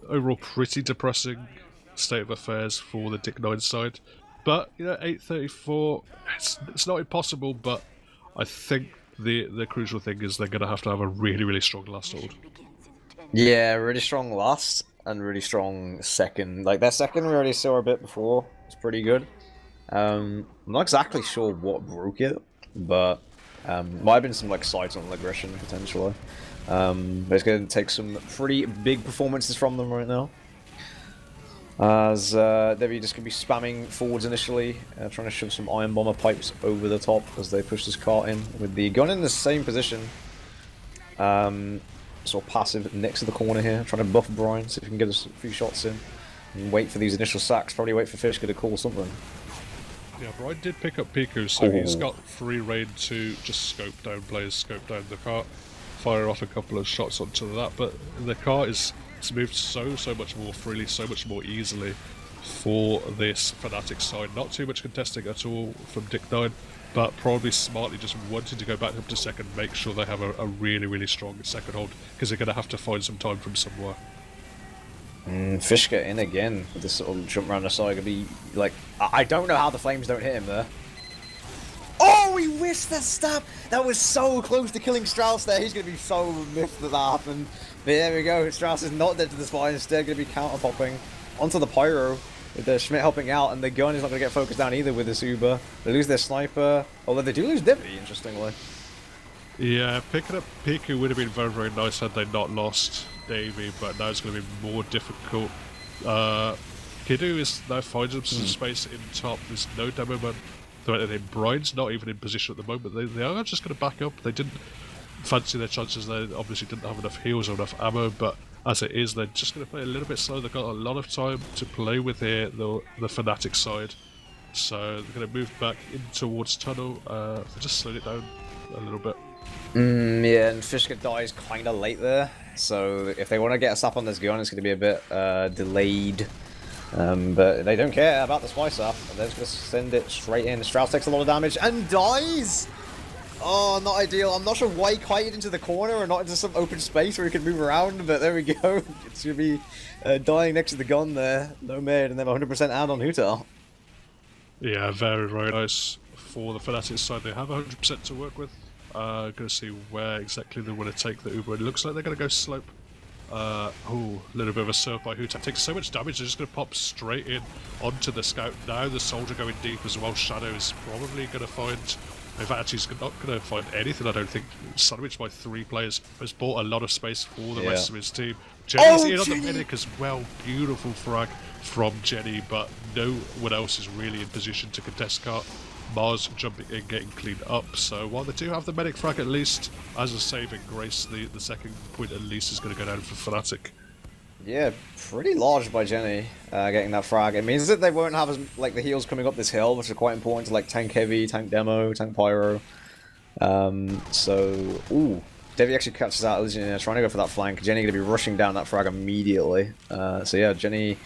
overall pretty depressing state of affairs for the Dick9 side. But you know, 8:34, it's not impossible, but I think the crucial thing is they're going to have a really strong last hold. Yeah, really strong last and really strong second. Like their second we already saw a bit before. It's pretty good. I'm not exactly sure what broke it, but might have been some like sides on aggression potentially. But it's going to take some pretty big performances from them right now. As they're just going to be spamming forwards initially, trying to shove some Iron Bomber pipes over the top as they push this cart in, with the gun in the same position. Sort of passive next to the corner here, trying to buff Brian, see if he can get us a few shots in. And wait for these initial sacks, probably wait for Fishka to call something. Yeah, Brian did pick up Piku, so he's got free reign to just scope down players, scope down the cart, fire off a couple of shots onto that, but the cart is moved so much more freely, so much more easily for this Fnatic side. Not too much contesting at all from Dick9, but probably smartly just wanting to go back up to second, make sure they have a really strong second hold, because they're going to have to find some time from somewhere. Fishka in again with this sort of jump around the side. Gonna be like, I don't know how the flames don't hit him there. Oh, he whiffed that stab! That was so close to killing Strauss there. He's gonna be so miffed that happened. But there we go. Strauss is not dead to the spine. Instead, gonna be counter popping onto the pyro with the Schmidt helping out, and the gun is not gonna get focused down either with this Uber. They lose their sniper, although they do lose Devi, interestingly. Yeah, picking up Piku would have been very nice had they not lost Davey, but now it's going to be more difficult. Kidu is now finding some space in top. There's no demo man threat at him. Brian's not even in position at the moment. They are just going to back up. They didn't fancy their chances. They obviously didn't have enough heals or enough ammo, but as it is, they're just going to play a little bit slow. They've got a lot of time to play with here, the Fnatic side. So they're going to move back in towards tunnel. They just slowed it down a little bit. Yeah, and Fishka dies kind of late there, so if they want to get a sap on this gun, it's going to be a bit delayed. But they don't care about the spice up. They're just going to send it straight in. Strauss takes a lot of damage and dies! Oh, not ideal. I'm not sure why he kited into the corner or not into some open space where he could move around, but there we go. It's going to be dying next to the gun there. No mid, and then 100% add on Huta. Yeah, very nice for the Fnatic side. They have 100% to work with. Going to see where exactly they want to take the Uber. It looks like they're going to go slope. A little bit of a surf by Huta. Takes so much damage, they're just going to pop straight in onto the scout. Now the soldier going deep as well. Shadow is probably going to find... In fact, actually, he's not going to find anything, I don't think. Sandwiched by 3 players. Has bought a lot of space for the rest of his team. Jenny's in on the medic as well. Beautiful frag from Jenny, but no one else is really in position to contest cart. Mars jumping in, getting cleaned up. So while they do have the medic frag at least, as a saving grace, the second point at least is going to go down for Fnatic. Yeah, pretty large by Jenny getting that frag. It means that they won't have as like the heals coming up this hill, which are quite important to like tank heavy, tank demo, tank pyro. Devi actually catches that, trying to go for that flank. Jenny going to be rushing down that frag immediately. So yeah, Jenny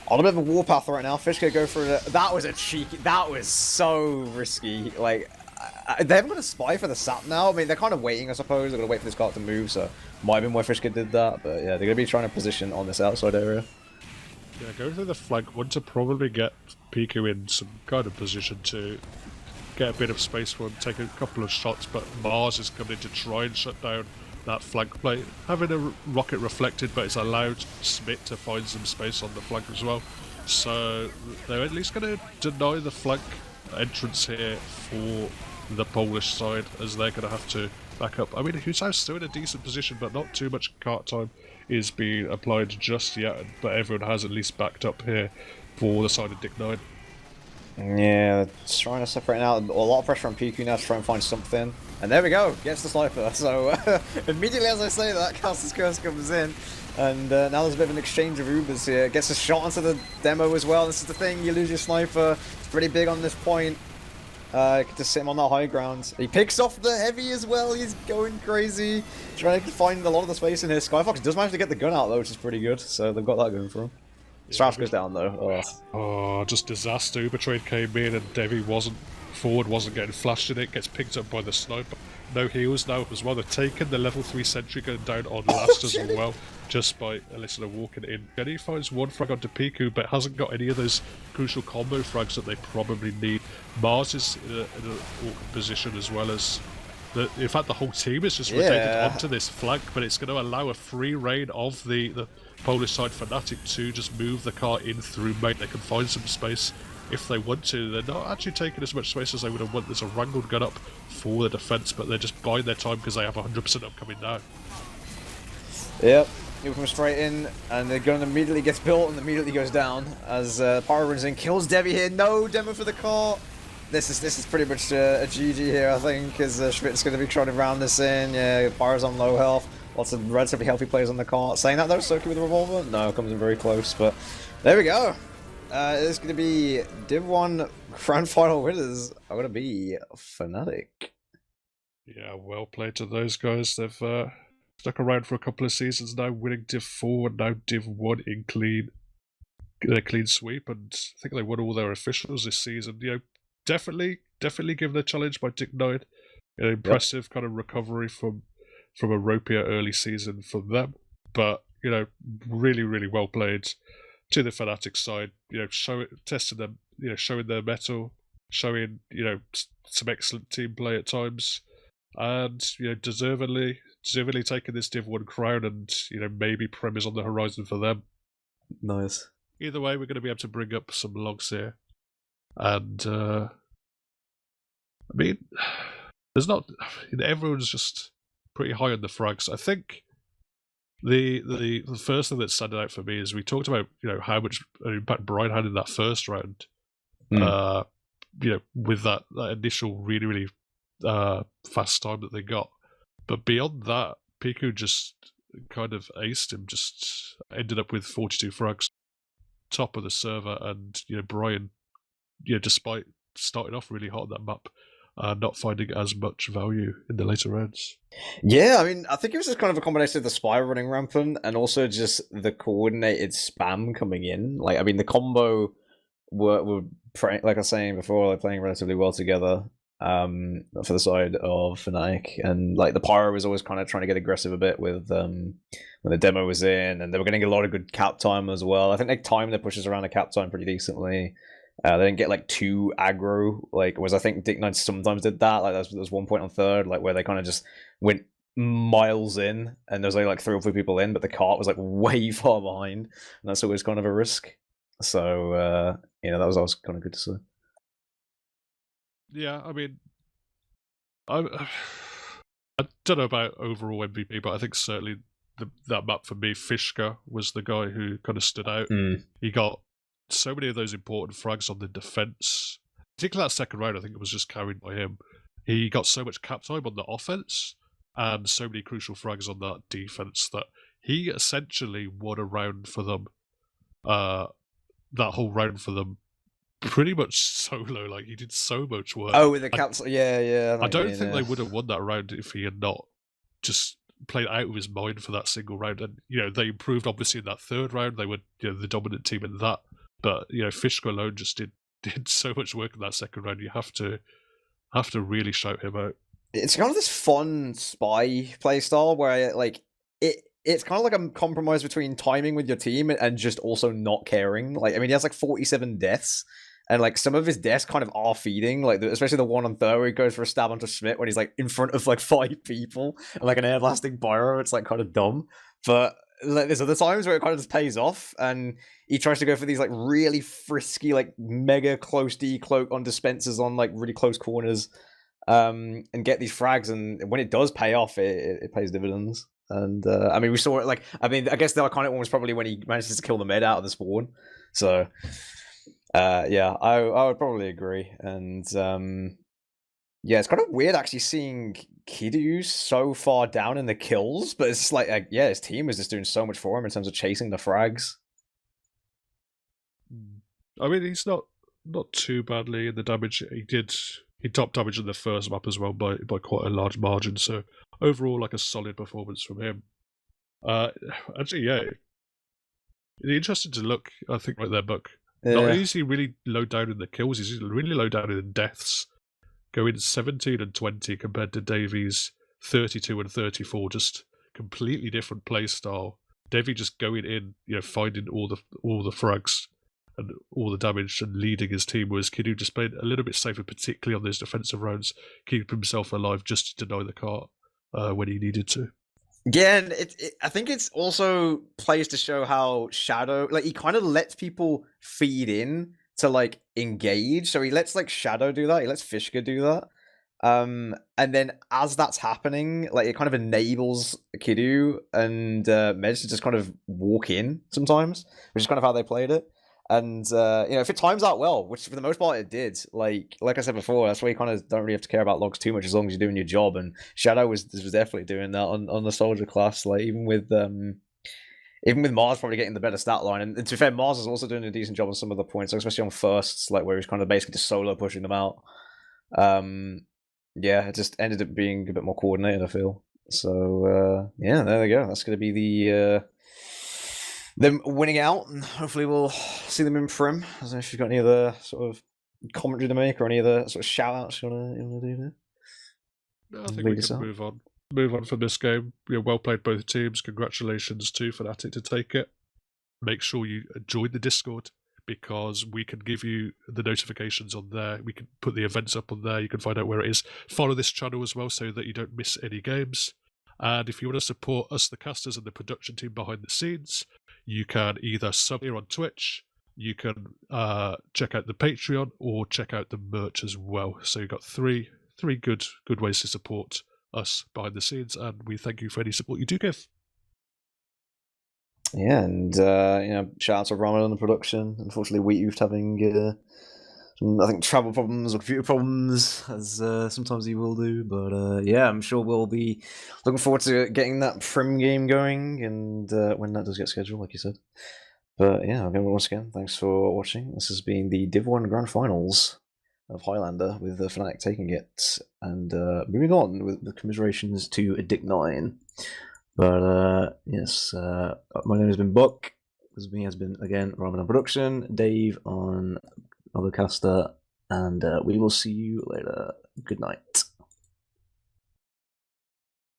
on a bit of a warpath right now. Fish gonna go for it. That was a cheeky. That was so risky. Like, they haven't got a spy for the sap now. I mean, they're kind of waiting, I suppose. They're gonna wait for this cart to move. So might have been why Fishka did that. But yeah, they're gonna be trying to position on this outside area. Yeah, going through the flank. Want to probably get Piku in some kind of position to get a bit of space for him, take a couple of shots. But Mars is coming in to try and shut down that flank play, having a rocket reflected, but it's allowed Smith to find some space on the flank as well. So they're at least going to deny the flank entrance here for the Polish side, as they're going to have to back up. I mean, Wiethoofd's still in a decent position, but not too much cart time is being applied just yet, but everyone has at least backed up here for the side of Dick9. Yeah, it's trying to separate out. A lot of pressure on PQ now to try and find something. And there we go, gets the sniper. So immediately as I say that, Caster's Curse comes in. And now there's a bit of an exchange of Ubers here. Gets a shot onto the demo as well. This is the thing, you lose your sniper. It's pretty big on this point. Just sit him on that high ground. He picks off the heavy as well. He's going crazy. Trying to find a lot of the space in here. Skyfox does manage to get the gun out though, which is pretty good. So they've got that going for him. Strauss goes down though. Oh, just disaster. Uber trade came in and Devi wasn't getting flashed in it. Gets picked up by the sniper. No heals now as well. They've taken the level 3 sentry gun down on last as well, just by Alyssa walking in. Jenny finds one frag onto Piku, but hasn't got any of those crucial combo frags that they probably need. Mars is in an awkward position as well as... in fact, the whole team is just rotated onto this flank, but it's going to allow a free reign of the Polish side FANATIC to just move the car in through main. They can find some space if they want to. They're not actually taking as much space as they would have wanted. There's a wrangled gun up for the defense, but they're just buying their time because they have 100% upcoming now. Yep, he'll come straight in, and the gun immediately gets built and immediately goes down as Pyro runs in, kills Devi here. No demo for the car. This is pretty much a GG here, I think, as Schmidt's going to be trying to round this in. Yeah, Pyro's on low health. Lots of relatively healthy players on the cart. Saying that though, Soki with a revolver? No, comes in very close, but there we go. It's going to be Div1 Grand Final winners are going to be FANATIC. Yeah, well played to those guys. They've stuck around for a couple of seasons now, winning Div4 and now Div1 in clean sweep, and I think they won all their officials this season. You know, definitely given a challenge by Dick9. An impressive kind of recovery from a ropier early season for them, but you know, really well played to the FANATIC side. You know, testing them, you know, showing their mettle, showing, you know, some excellent team play at times, and you know, deservedly taking this Div1 crown, and you know, maybe Prem is on the horizon for them. Nice. Either way, we're going to be able to bring up some logs here, and I mean, there's not, you know, everyone's just pretty high on the frags. I think the first thing that stood out for me is we talked about, you know, how much impact Brian had in that first round. You know, with that initial really fast time that they got. But beyond that, Piku just kind of aced him. Just ended up with 42 frags, top of the server, and you know, Brian, you know, despite starting off really hot on that map, not finding as much value in the later rounds. Yeah, I mean, I think it was just kind of a combination of the spy running rampant and also just the coordinated spam coming in. Like, I mean, the combo were like I was saying before, they're playing relatively well together for the side of FANATIC, and like the Pyro was always kind of trying to get aggressive a bit with when the demo was in, and they were getting a lot of good cap time as well. I think they timed their pushes around the cap time pretty decently. They didn't get like too aggro, like I think Dick9 sometimes did that. Like there was one point on third, like where they kind of just went miles in, and there was only like 3 or 4 people in, but the cart was like way far behind, and that's always kind of a risk. So you know, that was always kind of good to see. Yeah, I mean, I don't know about overall MVP, but I think certainly that map for me, Fishka was the guy who kind of stood out. He got so many of those important frags on the defense, particularly that second round. I think it was just carried by him. He got so much cap time on the offense and so many crucial frags on that defense that he essentially won a round for them. That whole round for them, pretty much solo. Like, he did so much work. Oh, with the caps, yeah. I don't think they would have won that round if he had not just played out of his mind for that single round. And you know, they improved obviously in that third round. They were, you know, the dominant team in that. But you know, Fishka alone just did so much work in that second round. You have to really shout him out. It's kind of this fun spy playstyle where like it's kind of like a compromise between timing with your team and just also not caring. Like, I mean, he has like 47 deaths, and like some of his deaths kind of are feeding. Like, especially the one on third where he goes for a stab onto Schmidt when he's like in front of like 5 people and like an air blasting pyro. It's like kind of dumb, but like there's other times where it kind of just pays off, and he tries to go for these like really frisky, like mega close decloak on dispensers on like really close corners. and get these frags, and when it does pay off, it pays dividends. And I mean, we saw it. Like, I mean, I guess the iconic one was probably when he manages to kill the med out of the spawn. So, yeah, I would probably agree. And yeah, it's kind of weird actually seeing Kidu so far down in the kills, but it's like, yeah, his team was just doing so much for him in terms of chasing the frags. I mean, he's not too badly in the damage. He topped damage in the first map as well by quite a large margin. So overall, like a solid performance from him. Actually, yeah, it's interesting to look. I think right there, Buck. Yeah. Not only is he really low down in the kills, he's really low down in the deaths. Going 17 and 20 compared to Davies 32 and 34, just completely different play style. Davy just going in, finding all the frags and all the damage and leading his team, whereas Kidu just played a little bit safer, particularly on those defensive rounds, keep himself alive just to deny the cart when he needed to. Yeah, and I think it's also plays to show how Shadow, like, he kind of lets people feed in to, like, engage. So he lets, like, Shadow do that, he lets Fishka do that. And then as that's happening, like, it kind of enables Kidu and Mej to just kind of walk in sometimes, which is kind of how they played it. And if it times out well, which for the most part it did, like I said before, that's why you kind of don't really have to care about logs too much as long as you're doing your job. And Shadow was definitely doing that on the soldier class, like even with Mars probably getting the better stat line. And to be fair, Mars is also doing a decent job on some of the points, especially on firsts, like where he's kind of basically just solo pushing them out. Yeah, it just ended up being a bit more coordinated, I feel. So yeah, there we go. That's going to be the them winning out, and hopefully we'll see them in Prim. I don't know if you've got any other sort of commentary to make or any other sort of shout outs you want to do there. No, I think we can move on from this game. Well played both teams. Congratulations to FANATIC to take it. Make sure you join the Discord, because we can give you the notifications on there. We can put the events up on there. You can find out where it is. Follow this channel as well so that you don't miss any games. And if you want to support us, the casters, and the production team behind the scenes, you can either sub here on Twitch, you can check out the Patreon, or check out the merch as well. So you've got three good ways to support us behind the scenes, and we thank you for any support you do give. Yeah, and shout out to Rahmed on the production. Unfortunately, Wiethoofd having some, I think, travel problems or computer problems, as sometimes he will do. But yeah, I'm sure we'll be looking forward to getting that Prim game going, and when that does get scheduled, like you said. But yeah, again, once again, thanks for watching. This has been the Div1 Grand Finals of Highlander, with FANATIC taking it, and moving on with the commiserations to Dick9. But yes, my name has been Buck. With me has been, again, Rahmed on production, Dave on other caster, and we will see you later. Good night.